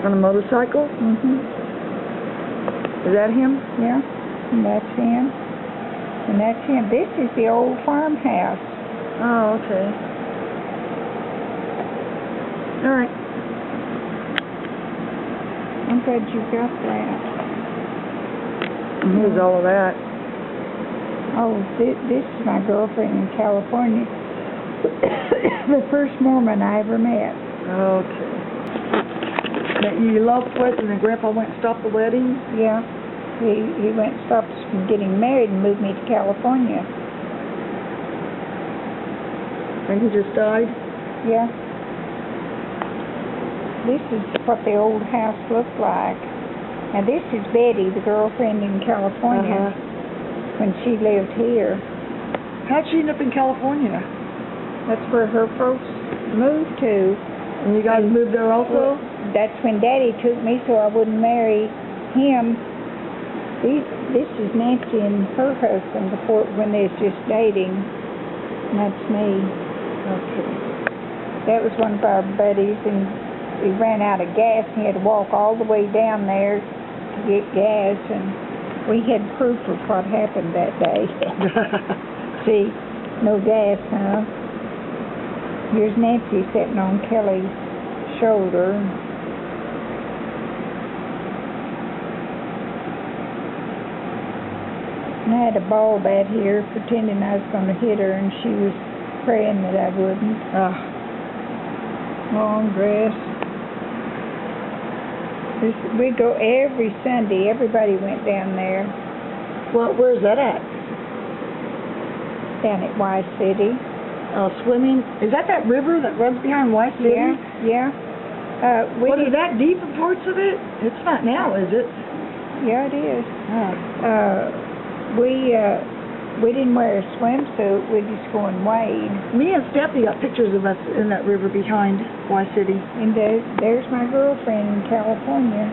On a motorcycle? Mhm. Is that him? Yeah. And that's him. And that's him. This is the old farmhouse. Oh, okay. All right. I'm glad you got that. Who's all of that? Oh, this is my girlfriend in California. The first Mormon I ever met. Okay. That you eloped with and then Grandpa went and stopped the wedding? Yeah. He went and stopped us from getting married and moved me to California. And he just died? Yeah. This is what the old house looked like. Now this is Betty, the girlfriend in California, when she lived here. How'd she end up in California? That's where her folks moved to. And you guys moved there also? That's when Daddy took me so I wouldn't marry him. This is Nancy and her husband before, when they was just dating. And that's me. Okay. That was one of our buddies, and he ran out of gas and he had to walk all the way down there to get gas, and we had proof of what happened that day. See, no gas, huh? Here's Nancy sitting on Kelly's shoulder. And I had a ball bat here pretending I was going to hit her, and she was praying that I wouldn't. Long dress. We go every Sunday. Everybody went down there. Well, where's that at? Down at Y City. Swimming. Is that river that runs behind Y City? Yeah. Is that deep in parts of it? It's not now, is it? Yeah, it is. We didn't wear a swimsuit. We just go and wade. Me and Stephanie got pictures of us in that river behind Y City. And there's my girlfriend in California.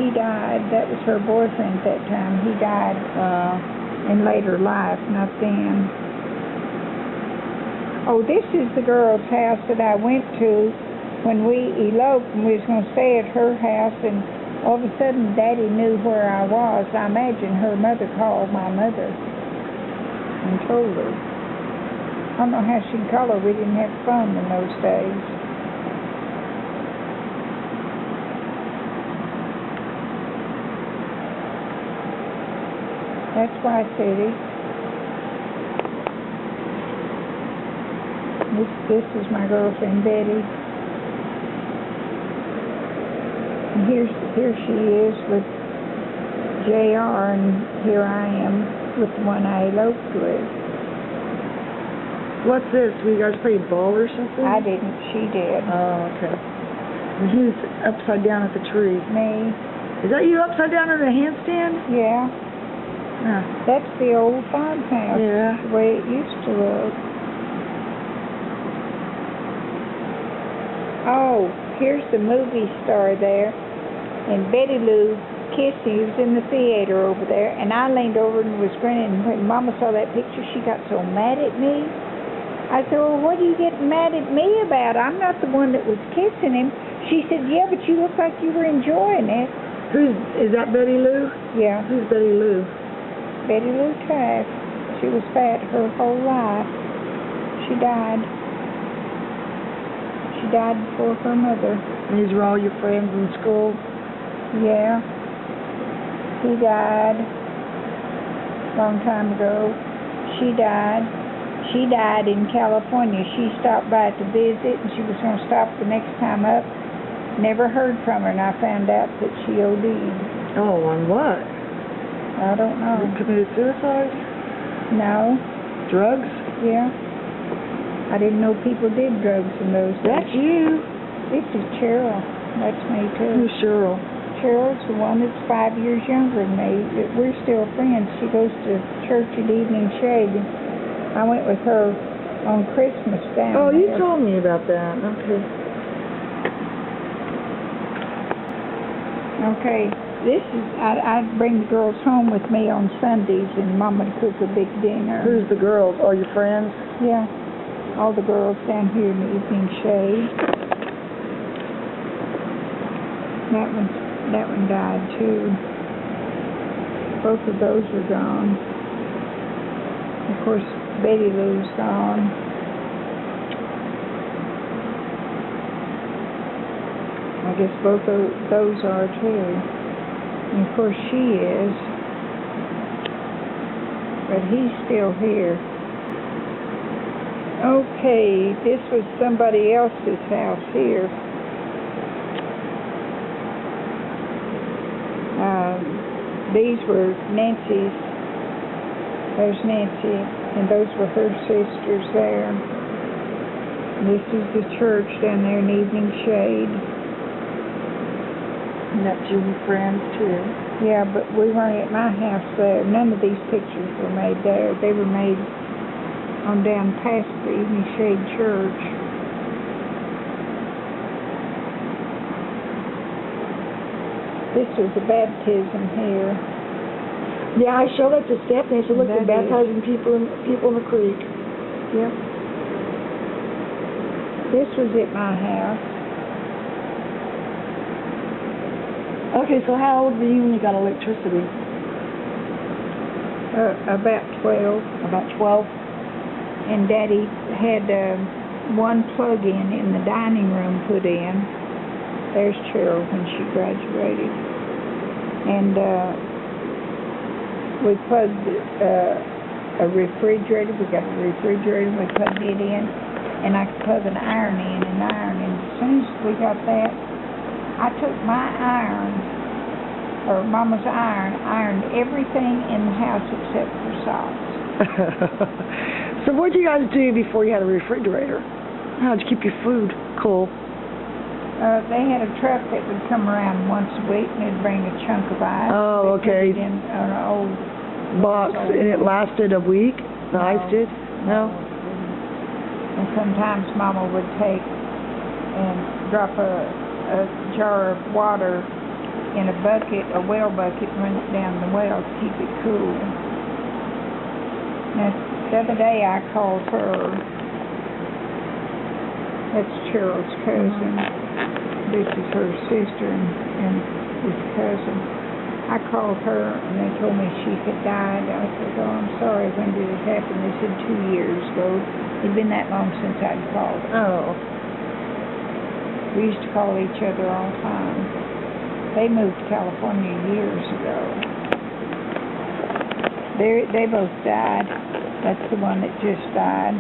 He died. That was her boyfriend at that time. He died in later life, not then. Oh, this is the girl's house that I went to when we eloped, and we was going to stay at her house, and all of a sudden Daddy knew where I was. I imagine her mother called my mother and told her. I don't know how she'd call her. We didn't have phone in those days. That's Y City. This is my girlfriend Betty. And here she is with JR, and here I am with the one I eloped with. What's this? Were you guys playing ball or something? I didn't. She did. Oh, okay. And who's upside down at the tree? Me. Is that you upside down in a handstand? Yeah. Huh. That's the old farmhouse. Yeah. The way it used to look. Oh, here's the movie star there. And Betty Lou Kissy was in the theater over there, and I leaned over and was grinning. And when Mama saw that picture, she got so mad at me. I said, well, what are you getting mad at me about? I'm not the one that was kissing him. She said, yeah, but you look like you were enjoying it. Is that Betty Lou? Yeah. Who's Betty Lou? Betty Lou Taft. She was fat her whole life. She died. She died before her mother. And these were all your friends in school? Yeah. He died a long time ago. She died. She died in California. She stopped by to visit, and she was going to stop the next time up. Never heard from her, and I found out that she OD'd. Oh, on what? I don't know. You committed suicide? No. Drugs? Yeah. I didn't know people did drugs in those days. That's you. This is Cheryl. That's me, too. Who's Cheryl? Cheryl's the one that's 5 years younger than me. We're still friends. She goes to church at Evening Shade. I went with her on Christmas down Oh, you there. told me about that. Okay. Okay. This is, I bring the girls home with me on Sundays, and Mama would cook a big dinner. Who's the girls? All your friends? Yeah. All the girls down here in the Evening Shade. That one died too. Both of those are gone. Of course, Betty Lou's gone. I guess both of those are too. And of course she is. but he's still here. Okay, this was somebody else's house here. These were Nancy's. There's Nancy, and those were her sisters there. This is the church down there in Evening Shade. And that's you and friends, too. Yeah, but we weren't at my house there. None of these pictures were made there. They were made on down past the Evening Shade Church. This was a baptism here. Yeah, I showed that to Stephanie. I said, look, they're That is- baptizing people in the creek. Yep. This was at my house. Okay, so how old were you when you got electricity? About 12. About 12? And Daddy had one plug-in the dining room put in. There's Cheryl when she graduated. And we plugged a refrigerator. We got a refrigerator. We plugged it in. And I could plug an iron in and iron. And as soon as we got that, I took my iron, or Mama's iron, ironed everything in the house except for socks. So what did you guys do before you had a refrigerator? How'd you keep your food cool? They had a truck that would come around once a week and it'd bring a chunk of ice. Oh, They okay. put it in an old Box, and it lasted a week? The ice did? No? And sometimes Mama would take and drop a jar of water in a bucket, a well bucket, and run it down the well to keep it cool. Now, the other day I called her. That's Cheryl's cousin. This is her sister and his cousin. I called her and they told me she had died. I said, oh, I'm sorry, when did it happen? They said 2 years ago. It'd been that long since I'd called her. Oh. We used to call each other all the time. They moved to California years ago. They both died. That's the one that just died.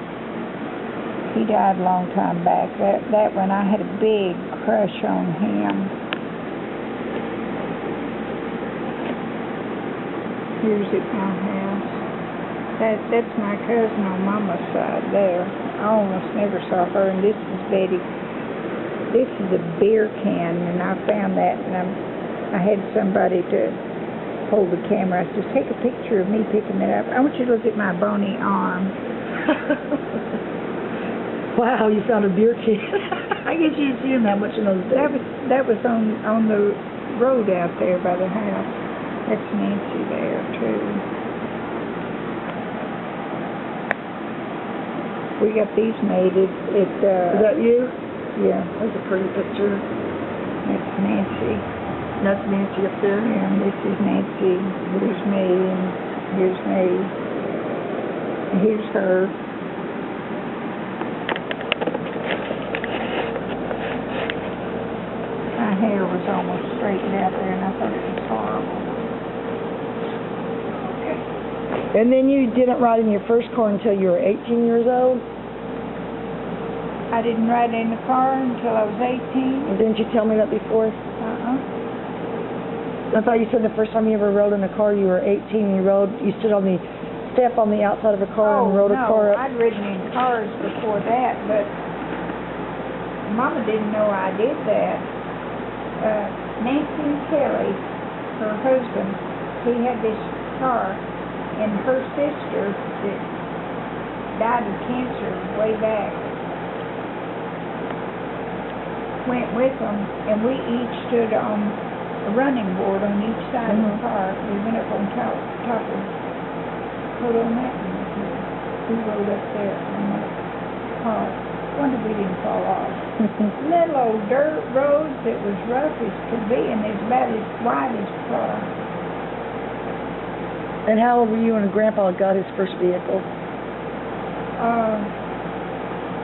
He died a long time back. That one, I had a big crush on him. Here's at my house. That's my cousin on Mama's side there. I almost never saw her, and this is Betty. This is a beer can, and I found that, and I had somebody to hold the camera. I said, take a picture of me picking it up. I want you to look at my bony arm. Wow, you found a beer can. I guess you didn't see him that much in those days. That was on the road out there by the house. That's Nancy there, too. We got these made at Is that you? yeah, That's a pretty picture. that's Nancy. That's Nancy up there. Yeah, and this is Nancy. Here's me, and here's me. And here's her. My hair was almost straightened out there, and I thought it was horrible. And then you didn't ride in your first car until you were 18 years old? I didn't ride in the car until I was 18. And didn't you tell me that before? I thought you said the first time you ever rode in a car you were 18 and you stood on the step on the outside of a car and rode a car up. I'd ridden in cars before that, but Mama didn't know I did that. Nancy and Kelly, her husband, he had this car, and her sister that died of cancer way back went with them, and we each stood on a running board on each side of the car. We went up on top of Photo Mountain. We rode up there on the car. Wonder we didn't fall off. Little old dirt roads that was rough as could be, and it's about as wide as the car. And how old were you when Grandpa got his first vehicle?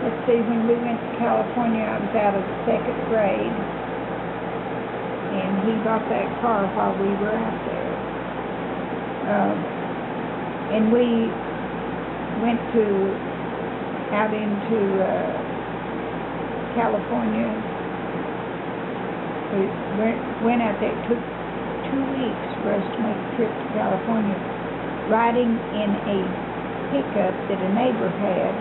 Let's see, when we went to California, I was out of the 2nd grade, and he bought that car while we were out there. And we went out into California. We went out there. It took 2 weeks for us to make a trip to California, riding in a pickup that a neighbor had.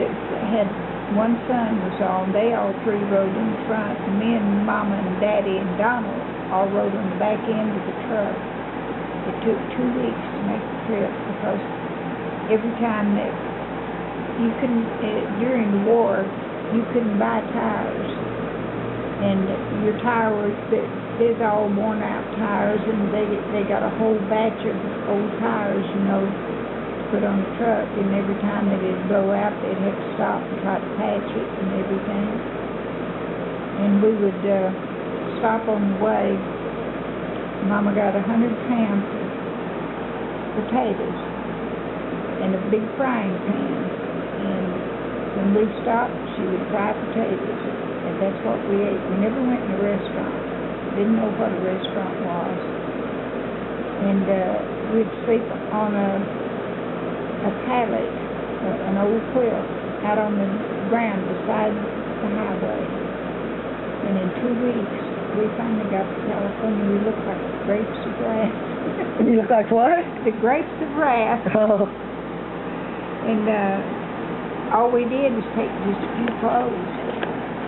It had one son was on. They all three rode in the front. And me and Mama and Daddy and Donald all rode on the back end of the truck. It took 2 weeks to make the trip because every time that you couldn't, during the war, you couldn't buy tires. And your tire was, there's all worn out tires, and they got a whole batch of old tires, you know, to put on the truck. And every time that it'd blow out, they'd have to stop and try to patch it and everything. And we would stop on the way. Mama got 100 pounds of potatoes in a big frying pan. And when we stopped, she would fry potatoes. And that's what we ate. We never went in a restaurant. Didn't know what a restaurant was. And we'd sleep on a pallet, an old quilt, out on the ground beside the highway. And in 2 weeks, we finally got to California. We looked like grapes of wrath. You look like what? The grapes of wrath. Oh. And all we did was take just a few clothes.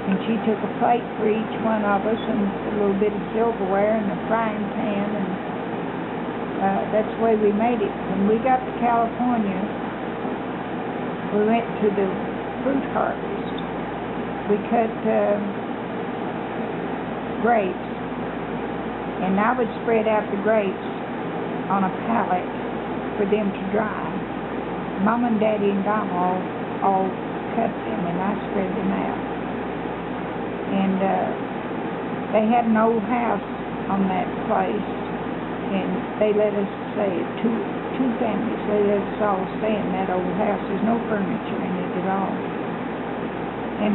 And she took a plate for each one of us and a little bit of silverware and a frying pan. And that's the way we made it. When we got to California, we went to the fruit harvest. We cut grapes. And I would spread out the grapes on a pallet for them to dry. Mom and Daddy and Donald all cut them, and I spread them out. And they had an old house on that place, and they let us stay, two families. They let us all stay in that old house. There's no furniture in it at all. And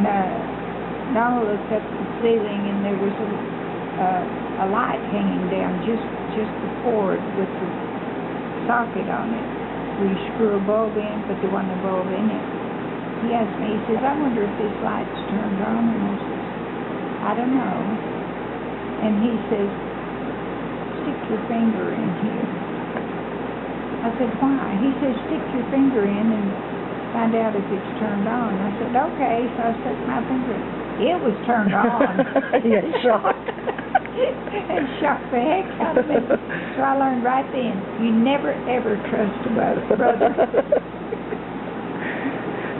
Donald looked up at the ceiling, and there was a light hanging down, just the cord with the socket on it. We screw a bulb in, but there wasn't a bulb in it. He asked me, he says, I wonder if this light's turned on. And I says, I don't know. And he says, stick your finger in here. I said, why? He says, stick your finger in and find out if it's turned on. I said, okay. So I stuck my finger in. It was turned on. You got shocked. It shocked the heck out of me. So I learned right then, you never ever trust a brother.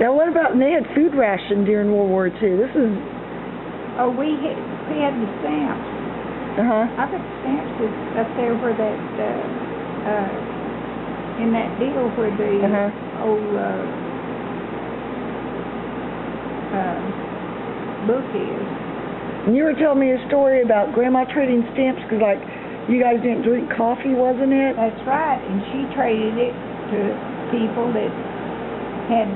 Now what about, and they had food ration during World War II. This is... Oh, we had the stamps. I got the stamps up there where that, in that deal where the old book is. And you were telling me a story about Grandma trading stamps because, like, you guys didn't drink coffee, wasn't it? That's right, and she traded it to people that had,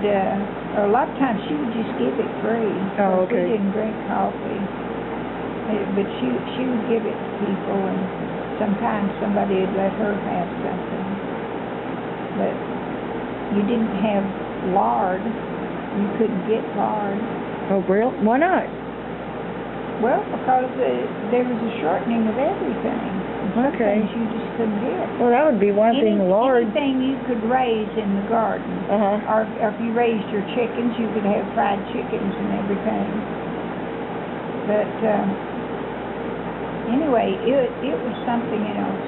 a lot of times she would just give it free. Oh, okay. We didn't drink coffee, but she would give it to people, and sometimes somebody would let her have something. But you didn't have lard. You couldn't get lard. Oh, really? Why not? Well, because there was a shortening of everything. Okay. Things you just couldn't get. Well, that would be one thing, lard. Anything you could raise in the garden. Or if you raised your chickens, you could have fried chickens and everything. But anyway, it was something else.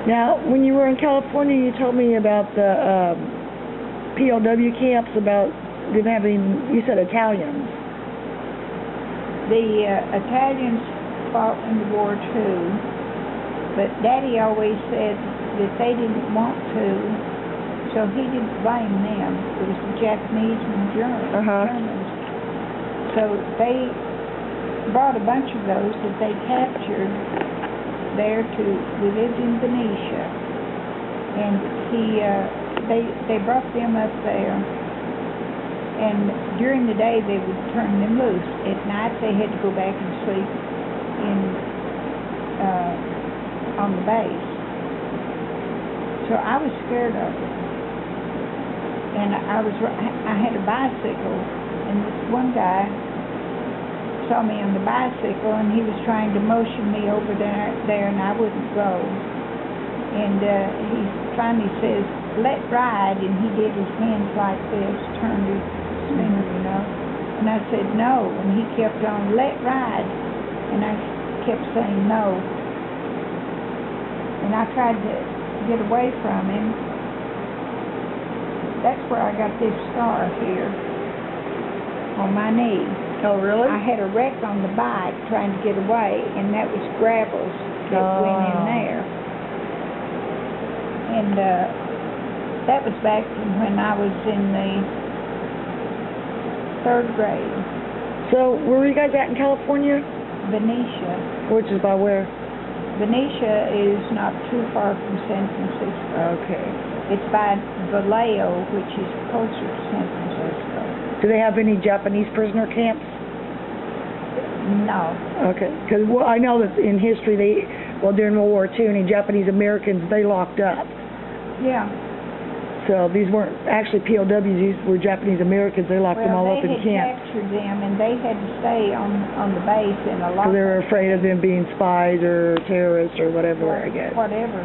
Now, when you were in California, you told me about the POW camps, about them having, you said Italians. The Italians fought in the war too, but Daddy always said that they didn't want to, so he didn't blame them. It was the Japanese and the Germans. So they brought a bunch of those that they captured there we lived in Benicia, and they brought them up there. And during the day, they would turn them loose. At night, they had to go back and sleep on the base. So I was scared of it. And I had a bicycle, and this one guy saw me on the bicycle, and he was trying to motion me over there, and I wouldn't go. And he finally says, "Let ride," and he did his hands like this, turned his finger, you know. And I said, "No," and he kept on, "Let ride," and I kept saying no. And I tried to get away from him. That's where I got this scar here on my knee. Oh, really? I had a wreck on the bike trying to get away, and that was gravels that went in there. And that was back when I was in the 3rd grade. So, where were you guys at in California? Benicia. Which is by where? Benicia is not too far from San Francisco. Okay. It's by Vallejo, which is closer to San Francisco. Do they have any Japanese prisoner camps? No. Okay. Because I know that in history, during World War II, any Japanese Americans, they locked up. Yeah. So these weren't actually POWs, these were Japanese Americans. They locked them all up in camps. Well, they had captured them, and they had to stay on the base in a lockup. So they were afraid of them being spies or terrorists or whatever, I guess. Whatever.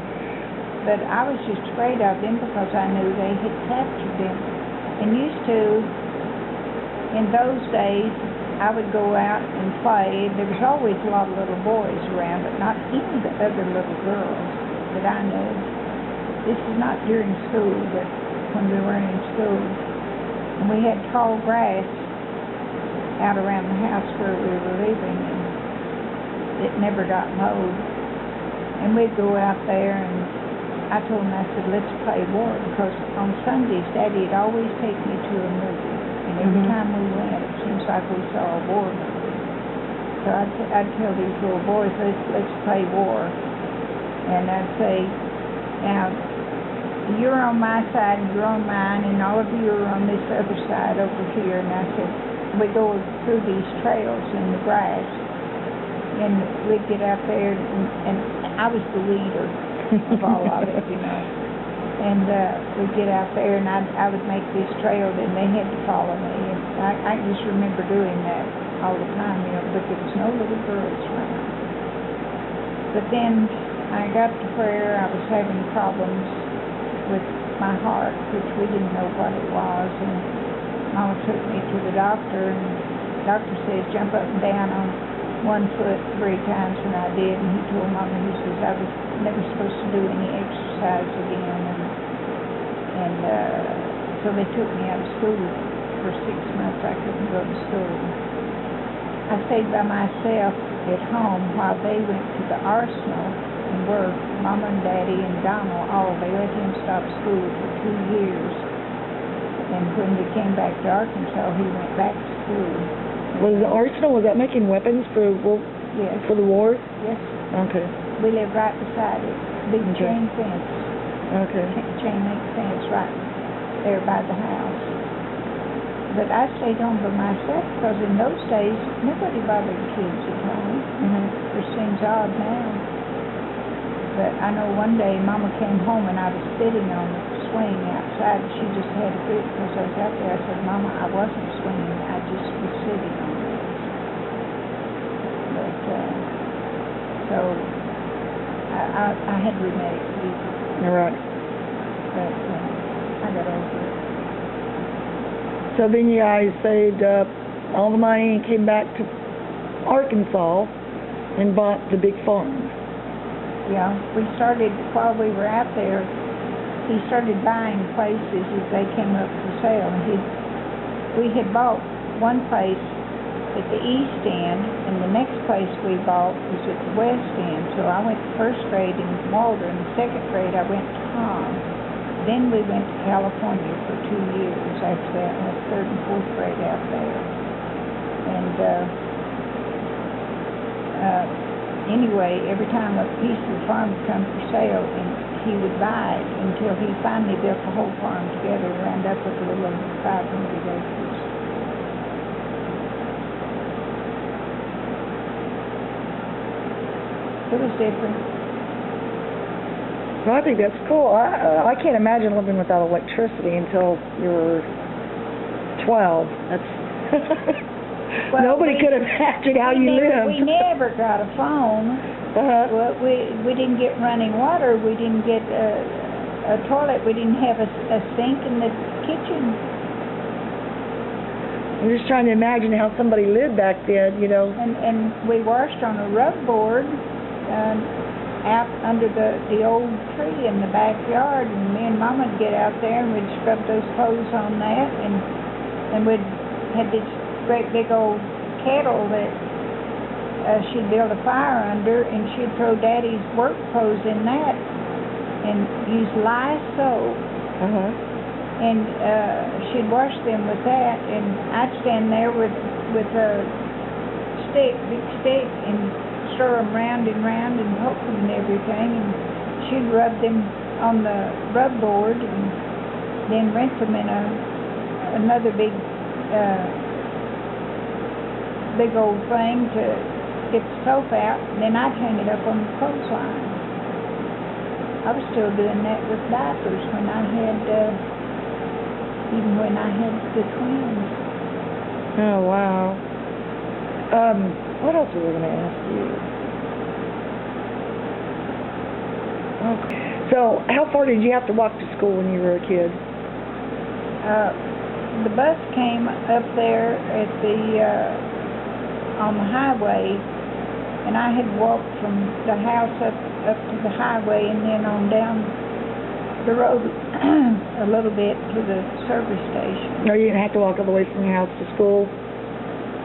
But I was just afraid of them because I knew they had captured them. And used to, in those days, I would go out and play. There was always a lot of little boys around, but not even the other little girls that I knew. This is not during school, but when we were in school. And we had tall grass out around the house where we were living, and it never got mowed. And we'd go out there, and I told him, I said, "Let's play war," because on Sundays, Daddy would always take me to a movie. And every time we went, it seems like we saw a war movie. So I'd tell these little boys, let's play war. And I'd say, "Now, you're on my side, and you're on mine, and all of you are on this other side over here." And I said, we go through these trails in the grass, and we'd get out there, and I was the leader of all of it, you know. And we'd get out there, and I would make this trail, and they had to follow me. And I just remember doing that all the time, you know, but there was no little girls around. But then I got to where I was having problems with my heart, which we didn't know what it was, and Mama took me to the doctor, and the doctor says, "Jump up and down on one foot 3 times," and I did, and he told Mama, he says, I was never supposed to do any exercise again, and so they took me out of school for 6 months. I couldn't go to school. I stayed by myself at home while they went to the arsenal, and were Mama and Daddy and Donald, they let him stop school for 2 years. And when we came back to Arkansas, he went back to school. Was the arsenal, was that making weapons for Yes. for the war? Yes. Okay. We lived right beside it. Big chain fence. Okay. Chain link fence right there by the house. But I stayed home by myself because in those days, nobody bothered kids at home. Which seems odd now. But I know one day Mama came home and I was sitting on the swing outside. She just had a fit because I was out there. I said, "Mama, I wasn't swinging. I just was sitting on this." But, so, I had rheumatic fever. All right. But I got over it. So then you guys saved up all the money and came back to Arkansas and bought the big farm. Yeah, we started, while we were out there, he started buying places as they came up for sale. We had bought one place at the east end, and the next place we bought was at the west end. So I went to 1st grade in Walden, 2nd grade I went to Tom. Then we went to California for 2 years after that, and went 3rd and 4th grade out there. And anyway, every time a piece of the farm would come for sale, and he would buy it until he finally built the whole farm together, wound up with a little over 500 acres. It was different. Well, I think that's cool. I can't imagine living without electricity until you were 12. That's Well, nobody could imagine how you lived. We never got a phone. Well, we didn't get running water. We didn't get a toilet. We didn't have a sink in the kitchen. I'm just trying to imagine how somebody lived back then, you know. And we washed on a rug board out under the old tree in the backyard, and me and Mama would get out there and we'd scrub those clothes on that, and we'd had this great big old kettle that she'd build a fire under, and she'd throw Daddy's work clothes in that and use lye soap. And she'd wash them with that, and I'd stand there with a big stick, and stir them round and round and poke them and everything, and she'd rub them on the rub board and then rinse them in another big old thing to get the soap out, and then I'd hang it up on the clothesline. I was still doing that with diapers when I had even when I had the twins. Oh, wow. What else were we going to ask you? Okay. So, how far did you have to walk to school when you were a kid? The bus came up there at on the highway, and I had walked from the house up to the highway and then on down the road a little bit to the service station. No, you didn't have to walk all the way from your house to school?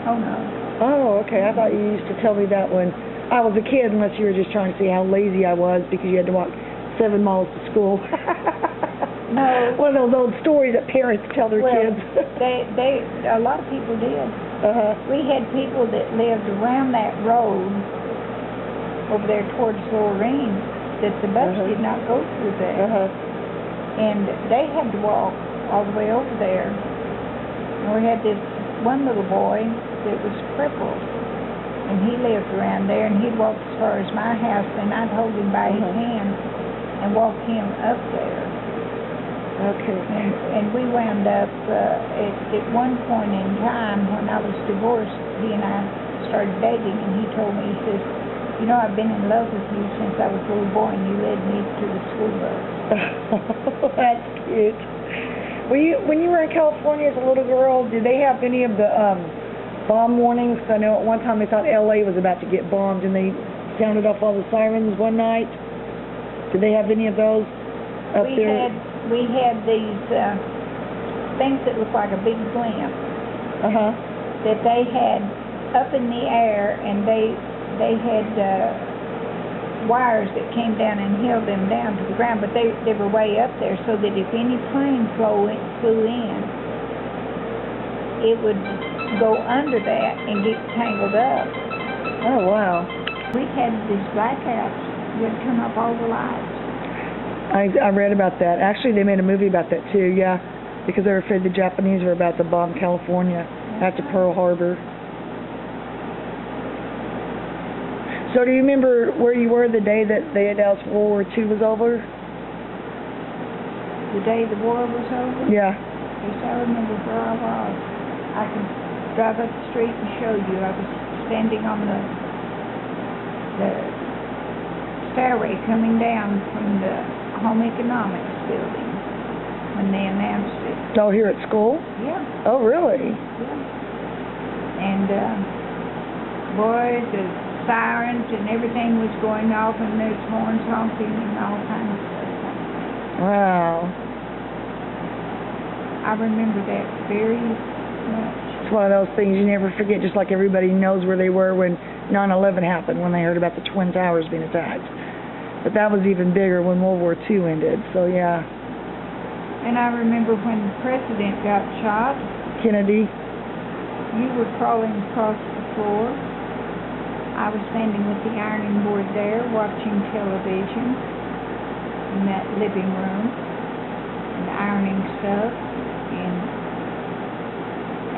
Oh, no. Oh, okay. I thought you used to tell me that when I was a kid, unless you were just trying to see how lazy I was because you had to walk 7 miles to school. No. One of those old stories that parents tell their kids. A lot of people did. We had people that lived around that road over there towards Lorraine that the bus did not go through there. And they had to walk all the way over there. And we had this one little boy that was crippled, and he lived around there, and he'd walk as far as my house, and I'd hold him by his hand and walk him up there. Okay. And we wound up at one point in time when I was divorced, he and I started dating, and he told me, he says, you know, I've been in love with you since I was a little boy, and you led me to the school bus. That's cute. When you were in California as a little girl, did they have any of the bomb warnings? I know at one time they thought L.A. was about to get bombed, and they sounded off all the sirens one night. Did they have any of those up there? We had these things that looked like a big blimp that they had up in the air, and they had wires that came down and held them down to the ground, but they were way up there, so that if any plane flew in, it would go under that and get tangled up. Oh, wow. We had these blackouts. We'd turn off all the lights. I read about that. Actually, they made a movie about that, too, yeah, because they were afraid the Japanese were about to bomb California after Pearl Harbor. So do you remember where you were the day that they announced World War II was over? The day the war was over? Yeah. Yes, I remember where I was. I can drive up the street and show you. I was standing on the stairway coming down from the Home Economics building when they announced it. Oh, here at school? Yeah. Oh, really? Yeah. And, boy, the sirens and everything was going off, and there's horns honking and all kinds of stuff. Wow. I remember that very much. It's one of those things you never forget, just like everybody knows where they were when 9/11 happened, when they heard about the Twin Towers being attacked. But that was even bigger when World War II ended, so yeah. And I remember when the president got shot. Kennedy. You were crawling across the floor. I was standing with the ironing board there watching television in that living room and ironing stuff,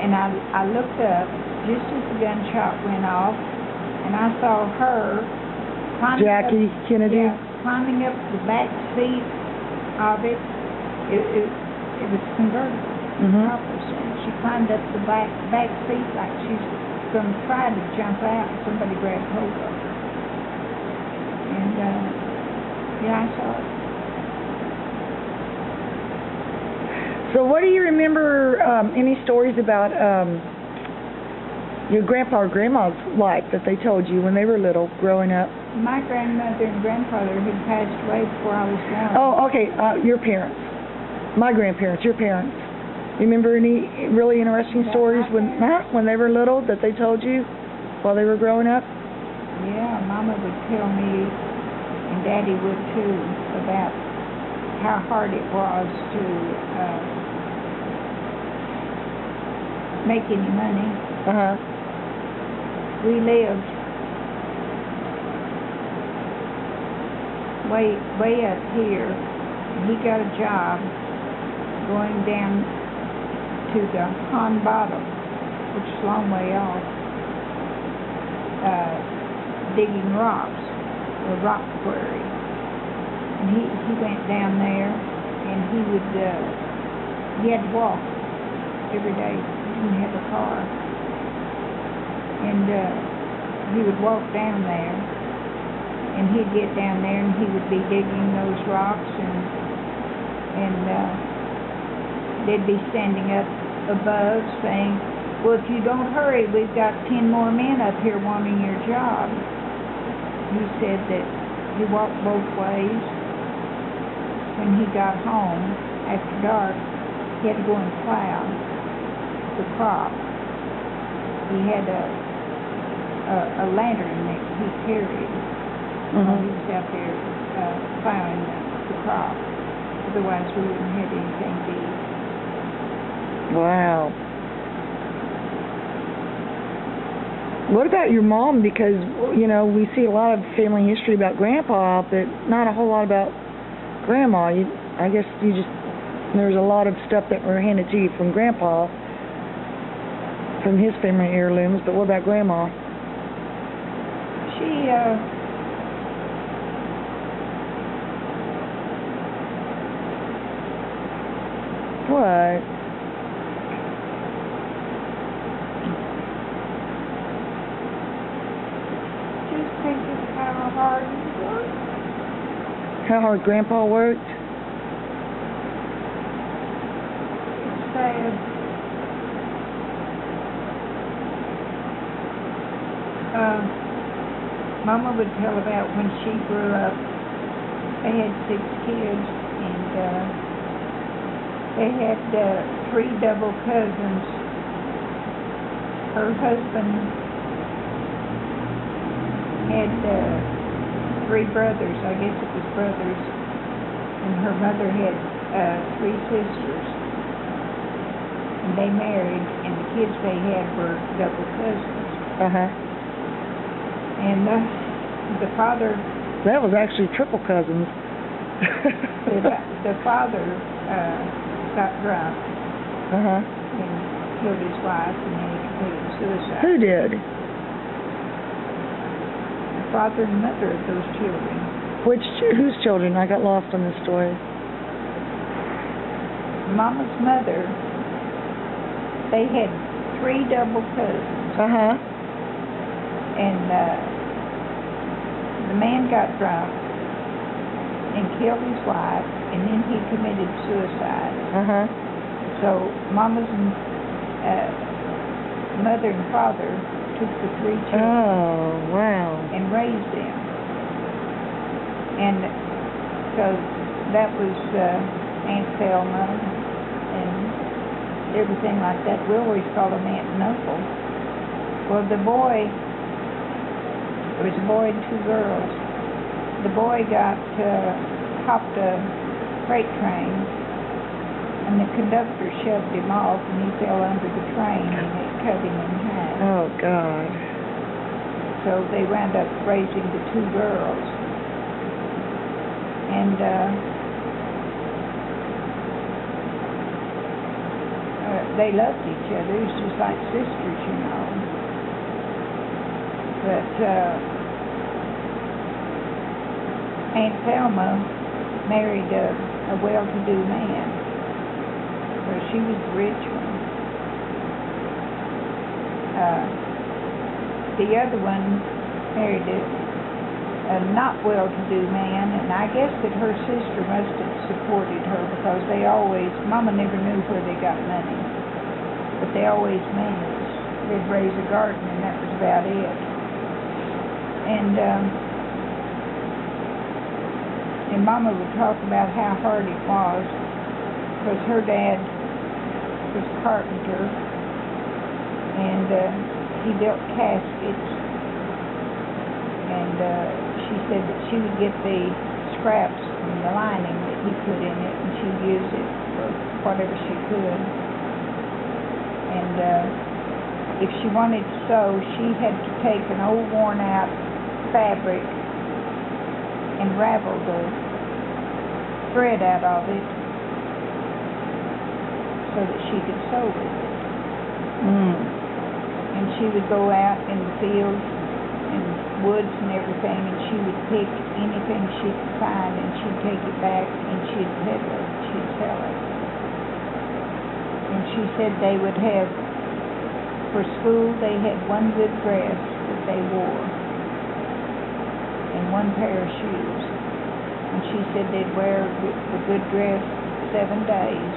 and I looked up just as the gunshot went off, and I saw her Jackie Kennedy? Yeah, climbing up the back seat of it. It was convertible. Mhm. She climbed up the back seat like she's going to try to jump out. Somebody grabbed hold of her. And, yeah, I saw it. So what do you remember, any stories about your grandpa or grandma's life that they told you when they were little, growing up? My grandmother and grandfather had passed away before I was born. Oh, okay, your parents. My grandparents, your parents. Remember any really interesting stories when they were little that they told you while they were growing up? Yeah, Mama would tell me, and Daddy would too, about how hard it was to make any money. Uh-huh. We lived way up here. He got a job going down to the pond bottom, which is a long way off, digging rocks, a rock quarry. And he went down there, and he had to walk every day. He didn't have a car. And he would walk down there, and he'd get down there, and he would be digging those rocks, and they'd be standing up above saying, well, if you don't hurry, we've got 10 more men up here wanting your job. He said that he walked both ways. When he got home after dark, he had to go and plow the crop. He had a lantern that he carried while he was out there plowing the crop. Otherwise, we wouldn't have anything to eat. Wow. What about your mom? Because, you know, we see a lot of family history about Grandpa, but not a whole lot about Grandma. I guess there's a lot of stuff that were handed to you from Grandpa, from his family heirlooms, but what about Grandma? She, What? just thinking how hard he worked. How hard Grandpa worked? It's sad. Mama would tell about when she grew up. They had 6 kids, and they had 3 double cousins. Her husband had 3 brothers, I guess it was brothers, and her mother had 3 sisters. And they married, and the kids they had were double cousins. Uh-huh. And the father... That was actually triple cousins. the father got drunk Uh-huh. and killed his wife, and then he committed suicide. Who did? The father and mother of those children. Whose children? I got lost on this story. Mama's mother, they had 3 double cousins. Uh-huh. And the man got drunk and killed his wife, and then he committed suicide. Uh-huh. So Mama's mother and father took the 3 children Oh, wow. and raised them. And so that was Aunt Thelma and everything like that. We always called them Aunt and Uncle. Well, there was a boy and 2 girls. The boy hopped a freight train, and the conductor shoved him off, and he fell under the train, and it cut him in half. Oh, God. So they wound up raising the 2 girls. And they loved each other. It was just like sisters, you know. But Aunt Thelma married a well-to-do man. Well, she was the rich one. The other one married a not well-to-do man, and I guess that her sister must have supported her because Mama never knew where they got money, but they always managed. They'd raise a garden, and that was about it. And Mama would talk about how hard it was, because her dad was a carpenter, and he built caskets, and she said that she would get the scraps from the lining that he put in it, and she'd use it for whatever she could. And if she wanted to sew, she had to take an old worn-out fabric and ravel the thread out of it so that she could sew with it. And she would go out in the fields and woods and everything, and she would pick anything she could find, and she'd take it back and she'd peddle it, she'd sell it. And she said they would have, for school, they had one good dress that they wore and one pair of shoes. And she said they'd wear the good dress 7 days,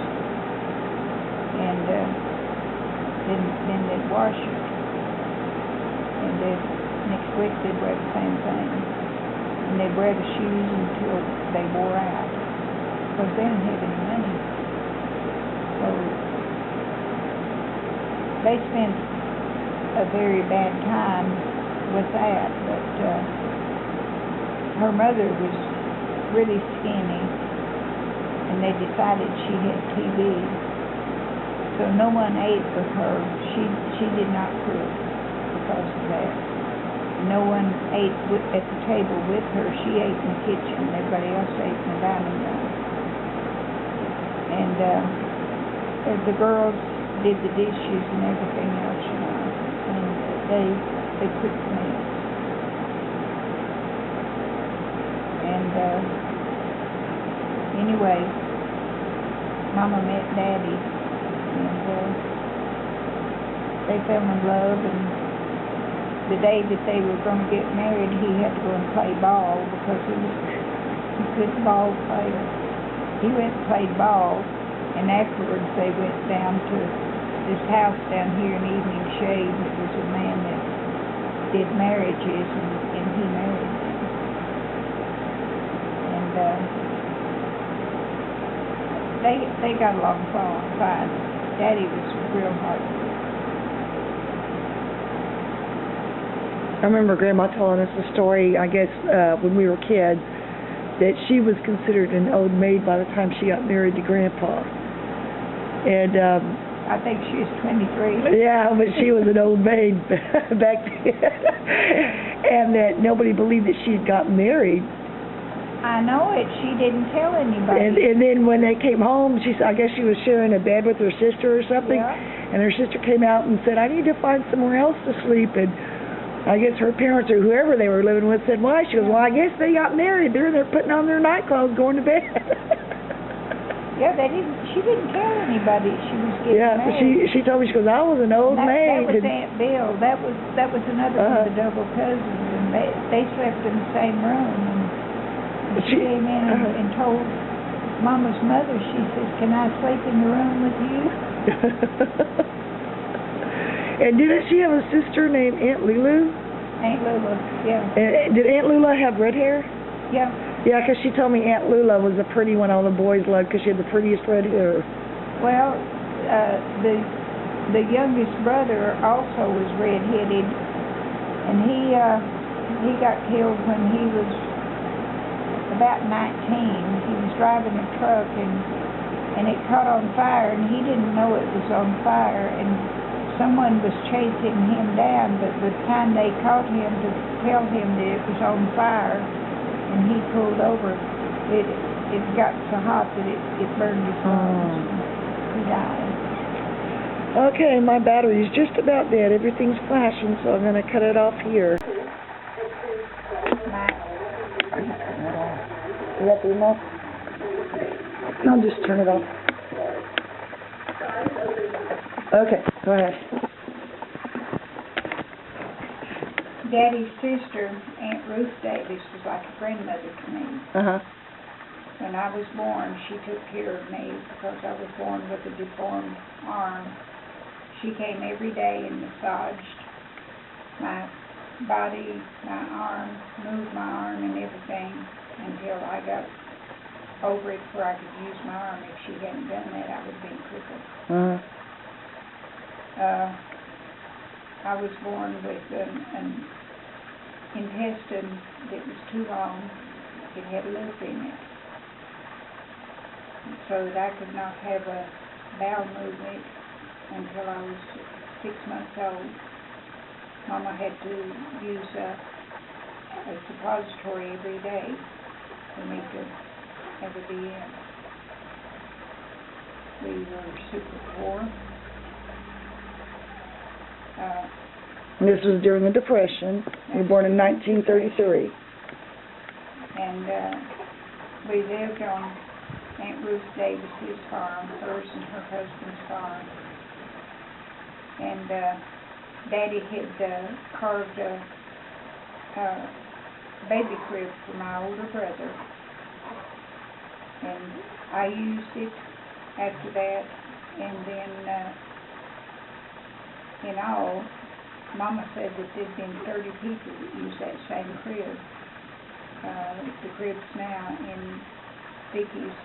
and then they'd wash it, and then next week they'd wear the same thing, and they'd wear the shoes until they wore out, because they didn't have any money. So they spent a very bad time with that, but her mother was really skinny, and they decided she had TB, so no one ate with her. She did not cook because of that. No one ate at the table with her. She ate in the kitchen. Everybody else ate in the dining room. And the girls did the dishes and everything else, you know, and they cooked the meals. And anyway, Mama met Daddy, and they fell in love, and the day that they were going to get married, he had to go and play ball because he was a good ball player. He went and played ball, and afterwards they went down to this house down here in Evening Shade. It was a man that did marriages, and he married them. And they got along fine. Daddy was real hard. I remember Grandma telling us a story, I guess, when we were kids, that she was considered an old maid by the time she got married to Grandpa. And I think she was 23. Yeah, but she was an old maid back then. And that nobody believed that she had gotten married. I know it. She didn't tell anybody. And then when they came home, I guess she was sharing a bed with her sister or something. Yeah. And her sister came out and said, I need to find somewhere else to sleep. And I guess her parents or whoever they were living with said, why? She goes, well, I guess they got married. They're putting on their night clothes, going to bed. Yeah, she didn't tell anybody she was getting married. She told me, she goes, I was an old maid. That was Aunt Bill. That was another one of the double cousins, and they slept in the same room. And she came in and told Mama's mother, she says, can I sleep in the room with you? And didn't she have a sister named Aunt Lulu? Aunt Lula, yeah. And did Aunt Lula have red hair? Yeah. Yeah, because she told me Aunt Lula was the pretty one all the boys loved because she had the prettiest red hair. Well, the youngest brother also was red-headed, and he got killed when he was about 19. He was driving a truck, and it caught on fire, and he didn't know it was on fire, and someone was chasing him down, but by the time they caught him to tell him that it was on fire, and he pulled over, it got so hot that it burned his lungs. He died. Okay, my battery's just about dead. Everything's flashing, so I'm going to cut it off here. Bye. Is that the remote? I'll just turn it off. Okay, go ahead. Daddy's sister, Aunt Ruth Davis, was like a grandmother to me. Uh-huh. When I was born, she took care of me because I was born with a deformed arm. She came every day and massaged my body, my arm, moved my arm and everything until I got over it where I could use my arm. If she hadn't done that, I would have been crippled. Uh-huh. I was born with an intestine that was too long. It had a loop in it, so that I could not have a bowel movement until I was 6 months old. Mama had to use a suppository every day for me to ever be in. We were super poor. This was during the Depression. You were born in 1933. And we lived on Aunt Ruth Davis's farm, hers and her husband's farm. And Daddy had carved a baby crib for my older brother. And I used it after that. And then in all, Mama said that there'd been 30 people that used that same crib. The crib's now in Vicky's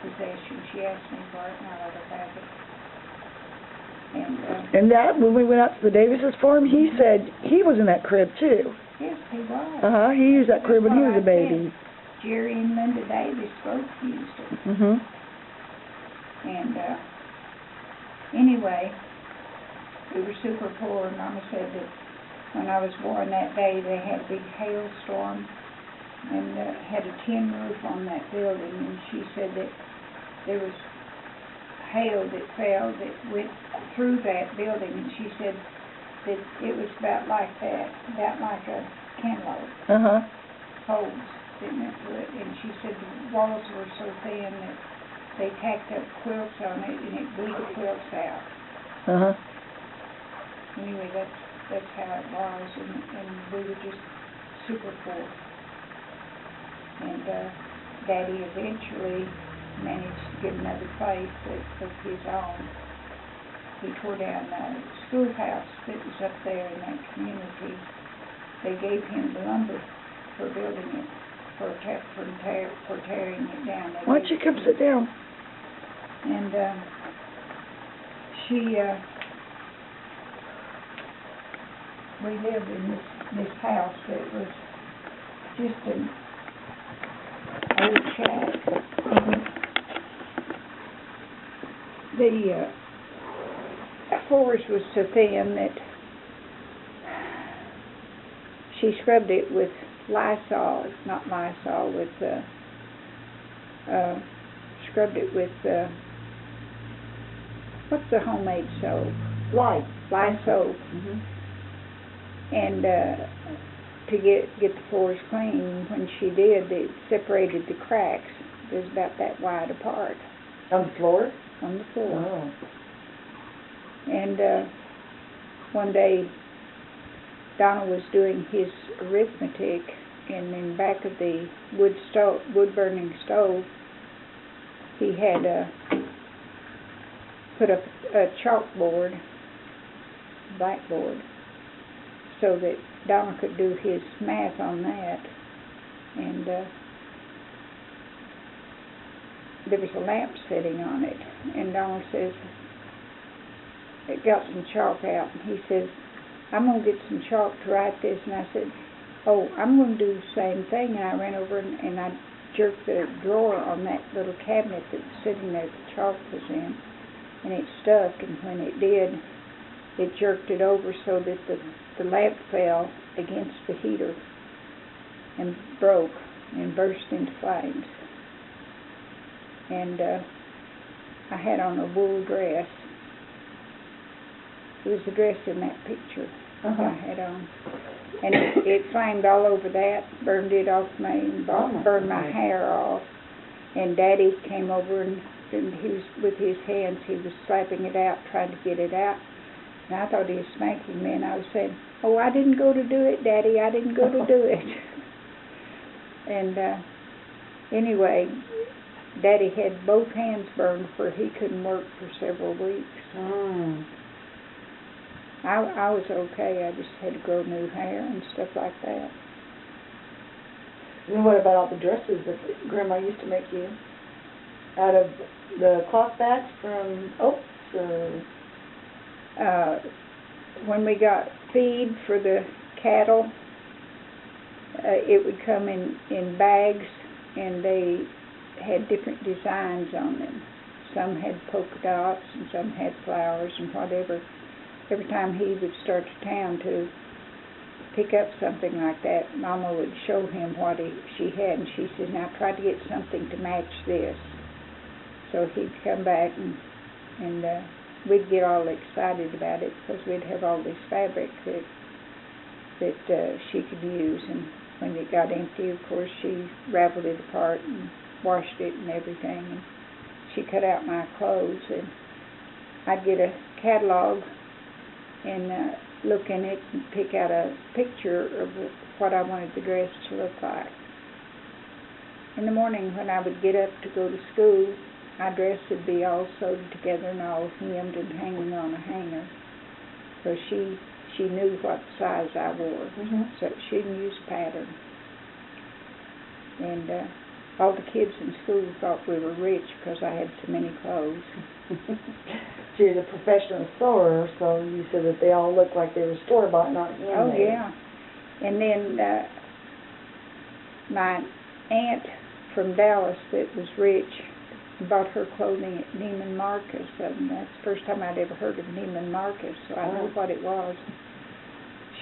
possession. She asked me for it, and I let her have it. And that, when we went out to the Davis's farm, he said he was in that crib too. Yes, he was. Uh-huh, he used that crib when he was a baby. Jerry and Linda Davis both used it. Mm-hmm. And anyway, we were super poor. Mama said that when I was born that day, they had a big hailstorm and had a tin roof on that building. And she said that there was hail that fell that went through that building. And she said that it was about like that, about like a cantaloupe. Uh-huh. Holes sitting into it. And she said the walls were so thin that they tacked up quilts on it and it blew the quilts out. Uh-huh. Anyway, that's how it was, and we were just super poor. And Daddy eventually managed to get another place of his own. He tore down a schoolhouse that was up there in that community. They gave him the lumber for building it, for tearing it down. Why don't you come sit down? And we lived in this house that was just an old shack. The floors was so thin that she scrubbed it with Lysol, scrubbed it with, what's the homemade soap? Lysol. Mm-hmm. And to get the floors clean, when she did, it separated the cracks. It was about that wide apart. On the floor? On the floor. Oh. And one day, Donald was doing his arithmetic, and in the back of the wood-burning stove, he had put up a chalkboard, blackboard, so that Donald could do his math on that. And there was a lamp sitting on it, and Donald says, it got some chalk out, and he says, I'm going to get some chalk to write this. And I said, oh, I'm going to do the same thing. And I ran over and I jerked the drawer on that little cabinet that was sitting there that the chalk was in, and it stuck. And when it did, it jerked it over so that the lamp fell against the heater and broke and burst into flames. And I had on a wool dress. It was the dress in that picture I had on. And it flamed all over that, burned it off me, and burned my hair off. And Daddy came over and he was, with his hands, he was slapping it out, trying to get it out. And I thought he was spanking me, and I was saying, "Oh, I didn't go to do it, Daddy, I didn't go to do it." And anyway, Daddy had both hands burned where he couldn't work for several weeks. Mm. I was okay, I just had to grow new hair and stuff like that. And what about all the dresses that Grandma used to make you? Out of the cloth bats from oats? When we got feed for the cattle, it would come in bags, and they had different designs on them. Some had polka dots, and some had flowers and whatever. Every time he would start to town to pick up something like that, Mama would show him what she had, and she said, "Now try to get something to match this." So he'd come back, and we'd get all excited about it because we'd have all this fabric that she could use. And when it got empty, of course, she raveled it apart and washed it and everything. And she cut out my clothes, and I'd get a catalog and look in it and pick out a picture of what I wanted the dress to look like. In the morning when I would get up to go to school, my dress would be all sewed together and all hemmed and hanging on a hanger. So she knew what size I wore, so she didn't use pattern. And all the kids in school thought we were rich because I had so many clothes. She's a professional sewer, so you said that they all looked like they were store-bought, not handmade. Oh, yeah. And then my aunt from Dallas that was rich bought her clothing at Neiman Marcus, and that's the first time I'd ever heard of Neiman Marcus, so I knew what it was.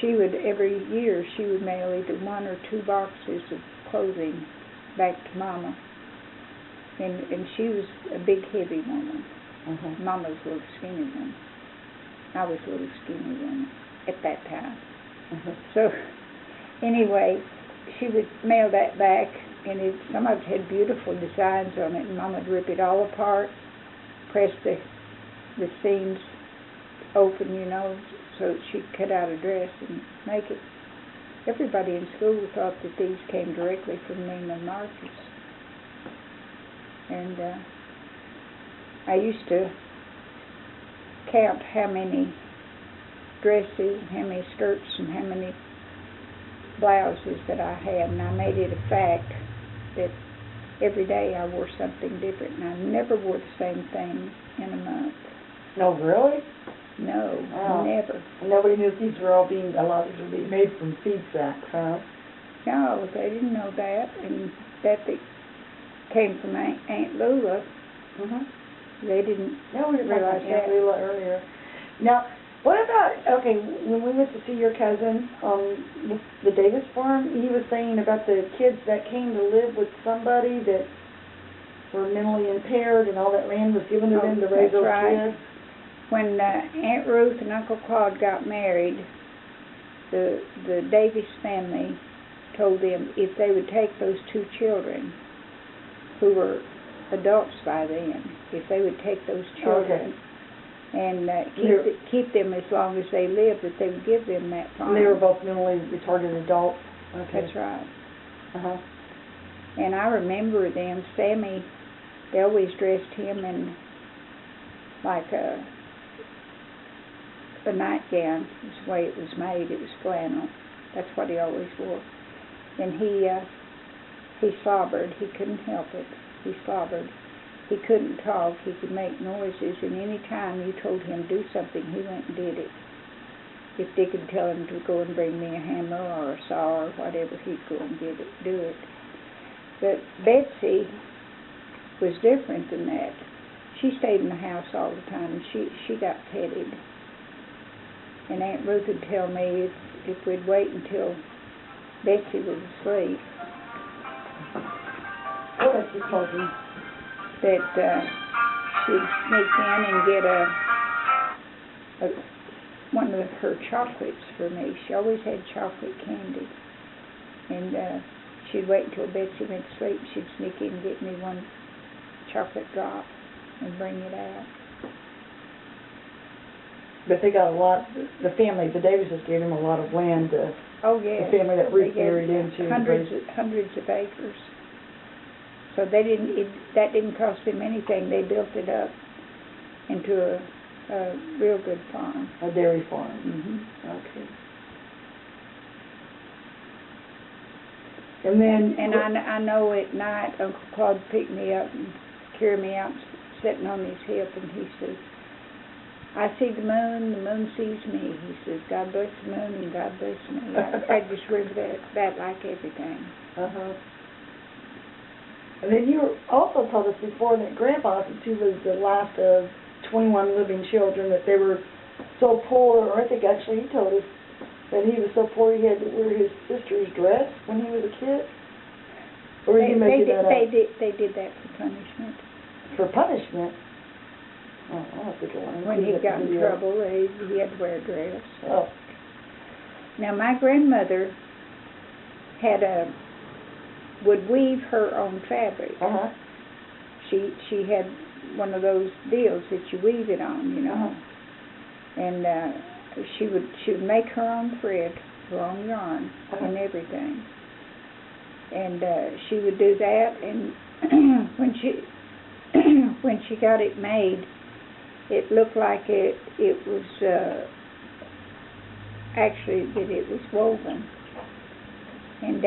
She would, every year, she would mail either 1 or 2 boxes of clothing back to Mama. And she was a big, heavy woman. Mama was a little skinny one. I was a little skinny one at that time. So, anyway, she would mail that back, and some of it had beautiful designs on it, and Mama would rip it all apart, press the seams open, you know, so that she'd cut out a dress and make it. Everybody in school thought that these came directly from Neiman Marcus. And I used to count how many dresses, how many skirts, and how many blouses that I had, and I made it a fact that every day I wore something different, and I never wore the same thing in a month. No, really? No, never. And nobody knew these were all a lot of these were being made from feed sacks, huh? No, they didn't know that, and that they came from Aunt Lula. They didn't realize that. Aunt Lula earlier. Now, what about, okay, when we went to see your cousin on the Davis farm, he was saying about the kids that came to live with somebody that were mentally impaired, and all that land was given to them to raise those kids. When Aunt Ruth and Uncle Claude got married, the Davis family told them if they would take those 2 children, who were adults by then, if they would take those children and keep them as long as they lived, that they would give them that farm. And they were both mentally retarded adults? Okay. That's right. And I remember them, Sammy, they always dressed him in like a nightgown. That's the way it was made. It was flannel. That's what he always wore. And he slobbered. He couldn't help it. He slobbered. He couldn't talk. He could make noises. And any time you told him to do something, he went and did it. If Dick would tell him to go and bring me a hammer or a saw or whatever, he'd go and do it. But Betsy was different than that. She stayed in the house all the time, and she got petted. And Aunt Ruth would tell me if we'd wait until Betsy was asleep, that she'd sneak in and get one of her chocolates for me. She always had chocolate candy. And she'd wait until Betsy went to sleep. She'd sneak in and get me one chocolate drop and bring it out. But they got a lot, the family, the Davises gave them a lot of land, Oh, yeah. the family that Ruth married into. Hundreds of acres. So that didn't cost them anything. They built it up into a real good farm. A dairy farm. Mm-hmm. Okay. And then... And I know at night Uncle Claude picked me up and carried me out sitting on his hip, and he says, I see the moon sees me. He says, God bless the moon and God bless me. I just remember that like everything. Uh-huh. And then you also told us before that Grandpa, since he was the last of 21 living children, that they were so poor, or I think actually he told us that he was so poor he had to wear his sister's dress when he was a kid? Or did he make that up? They did that for punishment. For punishment? Oh, I don't think I want to. When he got in trouble, he had to wear a dress. Oh. Now, my grandmother would weave her own fabric. Uh-huh. She had one of those deals that you weave it on, you know. Uh-huh. And she would make her own thread, her own yarn, uh-huh. and everything. And she would do that, and when she got it made, it looked like it was actually that it was woven. And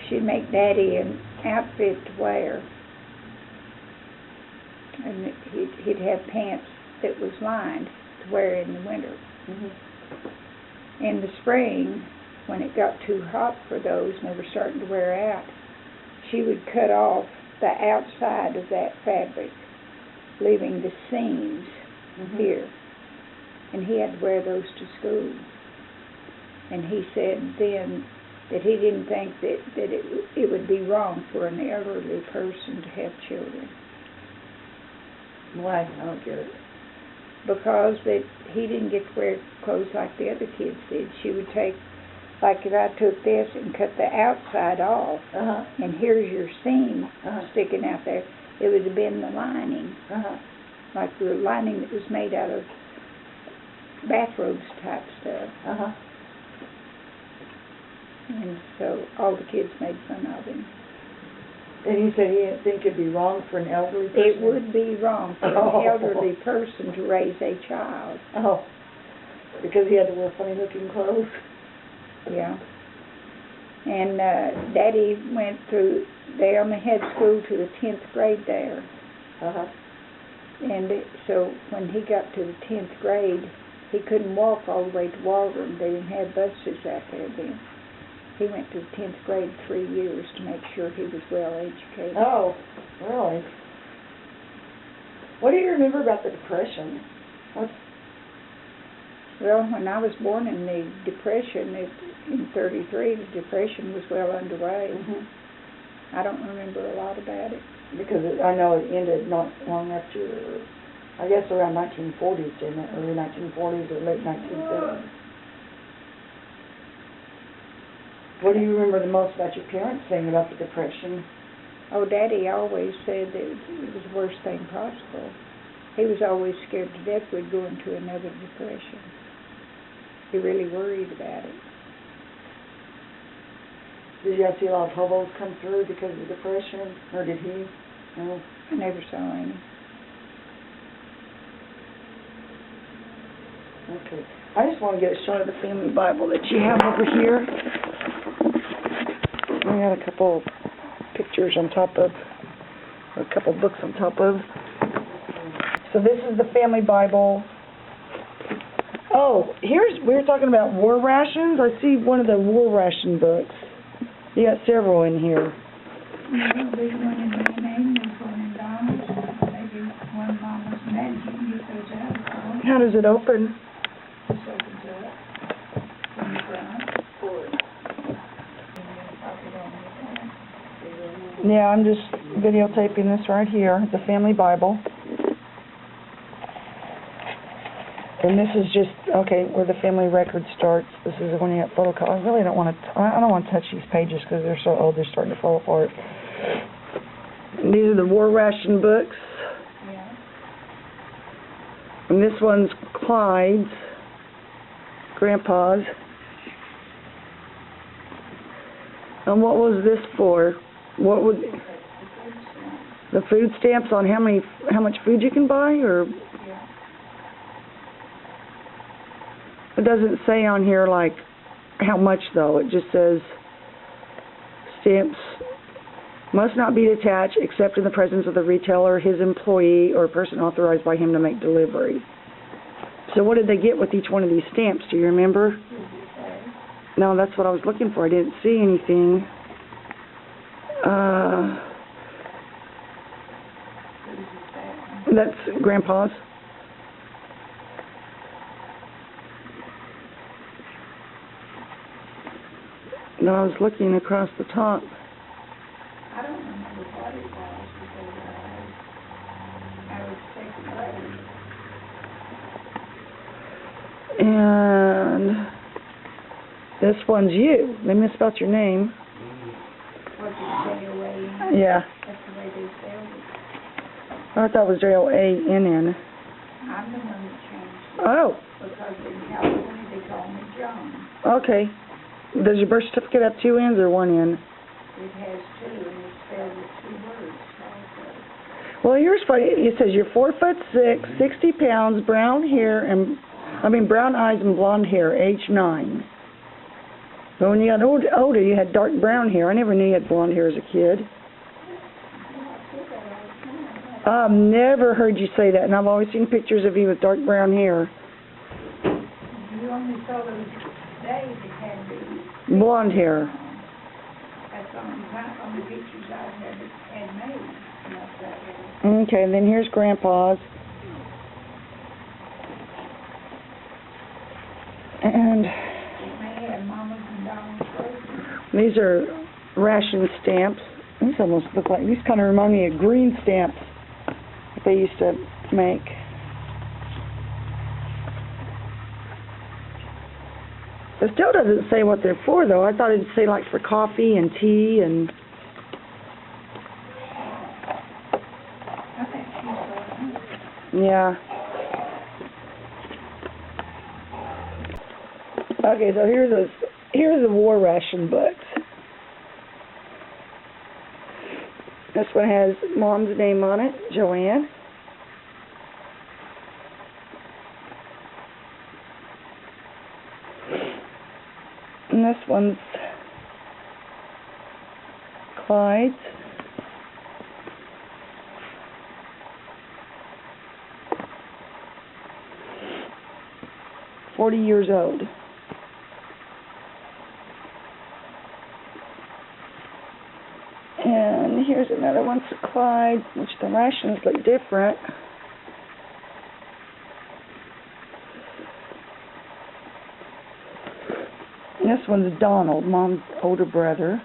she'd make Daddy an outfit to wear. And he'd have pants that was lined to wear in the winter. Mm-hmm. In the spring, when it got too hot for those and they were starting to wear out, she would cut off the outside of that fabric, leaving the seams mm-hmm. here. And he had to wear those to school. And he said then that he didn't think that it would be wrong for an elderly person to have children. Why? I don't get it. Because that he didn't get to wear clothes like the other kids did. She would take, like if I took this and cut the outside off, uh-huh. and here's your seam uh-huh. sticking out there, it would have been the lining. Uh-huh. Like the lining that was made out of bathrobes type stuff. Uh-huh. And so all the kids made fun of him. And he said he didn't think it'd be wrong for an elderly person? It would be wrong for an elderly person to raise a child. Oh, because he had to wear funny-looking clothes? Yeah. And Daddy went through, they only had school to the 10th grade there. Uh-huh. And so when he got to the 10th grade, he couldn't walk all the way to Walden. They didn't have buses out there then. He went to the 10th grade 3 years to make sure he was well educated. Oh, really? What do you remember about the Depression? Well, when I was born in the Depression, in 33, the Depression was well underway. Mm-hmm. I don't remember a lot about it. Because I know it ended not long after, I guess around 1940s, didn't it? Early 1940s or late 1930s. What do you remember the most about your parents saying about the Depression? Oh, Daddy always said that it was the worst thing possible. He was always scared to death we'd go into another depression. He really worried about it. Did you guys see a lot of hobos come through because of the Depression? Or did he? No? I never saw any. Okay. I just want to get a shot of the family Bible that you have over here. We got a couple pictures on top of, or a couple books on top of. So this is the family Bible. Oh, we were talking about war rations. I see one of the war ration books. You got several in here. There's one in my name, there's one in Donna's, maybe one Mama's and Daddy's. You can get those out if you want. How does it open? This opens up from the front. Yeah, I'm just videotaping this right here, the family Bible. And this is just, okay, where the family record starts. This is when you have photocopy. I really don't want to, I don't want to touch these pages because they're so old, they're starting to fall apart. And these are the war ration books. Yeah. And this one's Clyde's, Grandpa's. And what was this for? What would, the food stamps on how much food you can buy, or? It doesn't say on here, like, how much, though. It just says, stamps must not be detached except in the presence of the retailer, his employee, or a person authorized by him to make delivery. So what did they get with each one of these stamps? Do you remember? No, that's what I was looking for. I didn't see anything. That's Grandpa's. No, I was looking across the top. I don't remember what it was because I was second grade. And this one's you. They misspelled your name. Was it JoAnn? Yeah. That's the way they spelled it. I thought it was JoAnn. I'm the one that changed it. Oh, Because in California they call me John. okay. Does your birth certificate have 2 N's or 1 N? It has 2 and it's spelled with 2 words also. Well, yours funny. It says you're 4'6", 60 pounds, brown hair and brown eyes and blonde hair, age 9. But when you got older, you had dark brown hair. I never knew you had blonde hair as a kid. I've never heard you say that, and I've always seen pictures of you with dark brown hair. You only saw those days it had the Blonde hair. That's on the pictures I had made. Not that way. Okay, and then here's Grandpa's. And It may have Mama's and Donald's roses. these are ration stamps. These almost look like, these kind of remind me of green stamps that they used to make. It still doesn't say what they're for, though. I thought it'd say, like, for coffee and tea and... I think she's going. Yeah. Okay, so here's the war ration books. This one has Mom's name on it, JoAnn. And this one's Clyde's. "40 years old." And here's another one for Clyde, which the rations look different. And this one's Donald, Mom's older brother.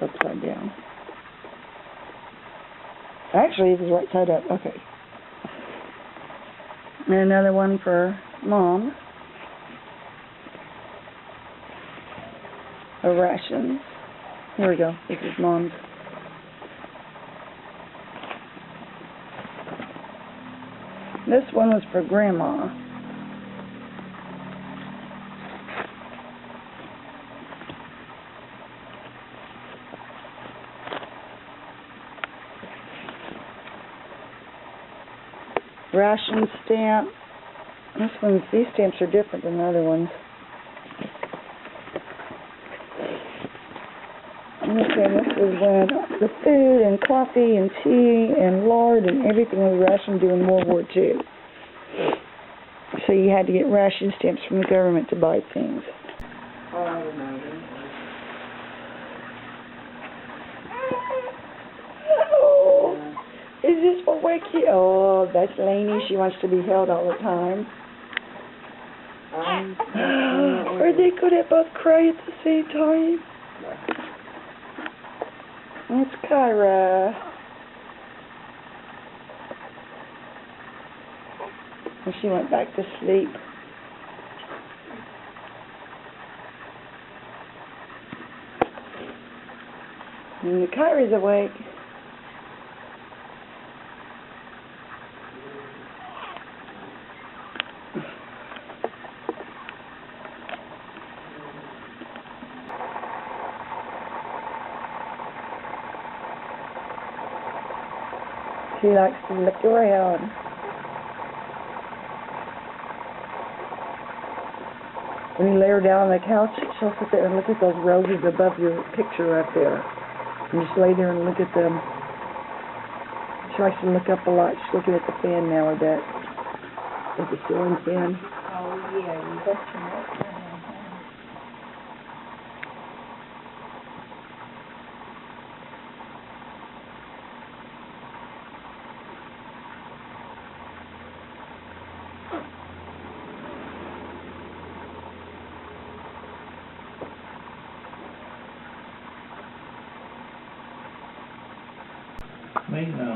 It's upside down. Actually, it is right side up. Okay. And another one for Mom. Of rations. Here we go. This is Mom's. This one was for Grandma. Ration stamp. These stamps are different than the other ones. Okay, this is when the food and coffee and tea and lard and everything was rationed during World War II. So you had to get ration stamps from the government to buy things. Oh, is this for Wakey? Oh, that's Lainey. She wants to be held all the time. Or they could have both cry at the same time. It's Kyra. And she went back to sleep. And the Kyrie's awake. She likes to look around. When you lay her down on the couch, she'll sit there and look at those roses above your picture up there. And just lay there and look at them. She likes to look up a lot. She's looking at the fan now, I bet. At the ceiling fan. Oh, yeah, you got some more. Me, no.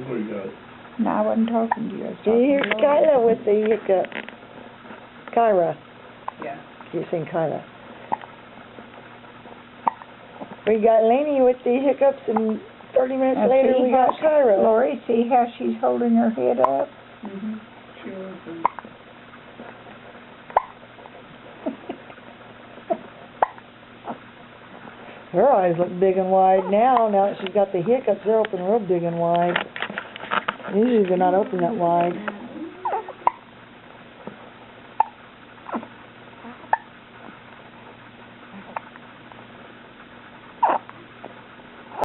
Where you go? No, I wasn't talking to you. I was Do you hear talking to Lori. Kyla with the hiccup? Kyra. Yeah. You're saying Kyla. We got Lainey with the hiccups, and 30 minutes Now, later see we how got Kyra. Lori, see how she's holding her head up? Mm-hmm. Sure. Her eyes look big and wide now. Now that she's got the hiccups, they're open real big and wide. Usually they're not open that wide.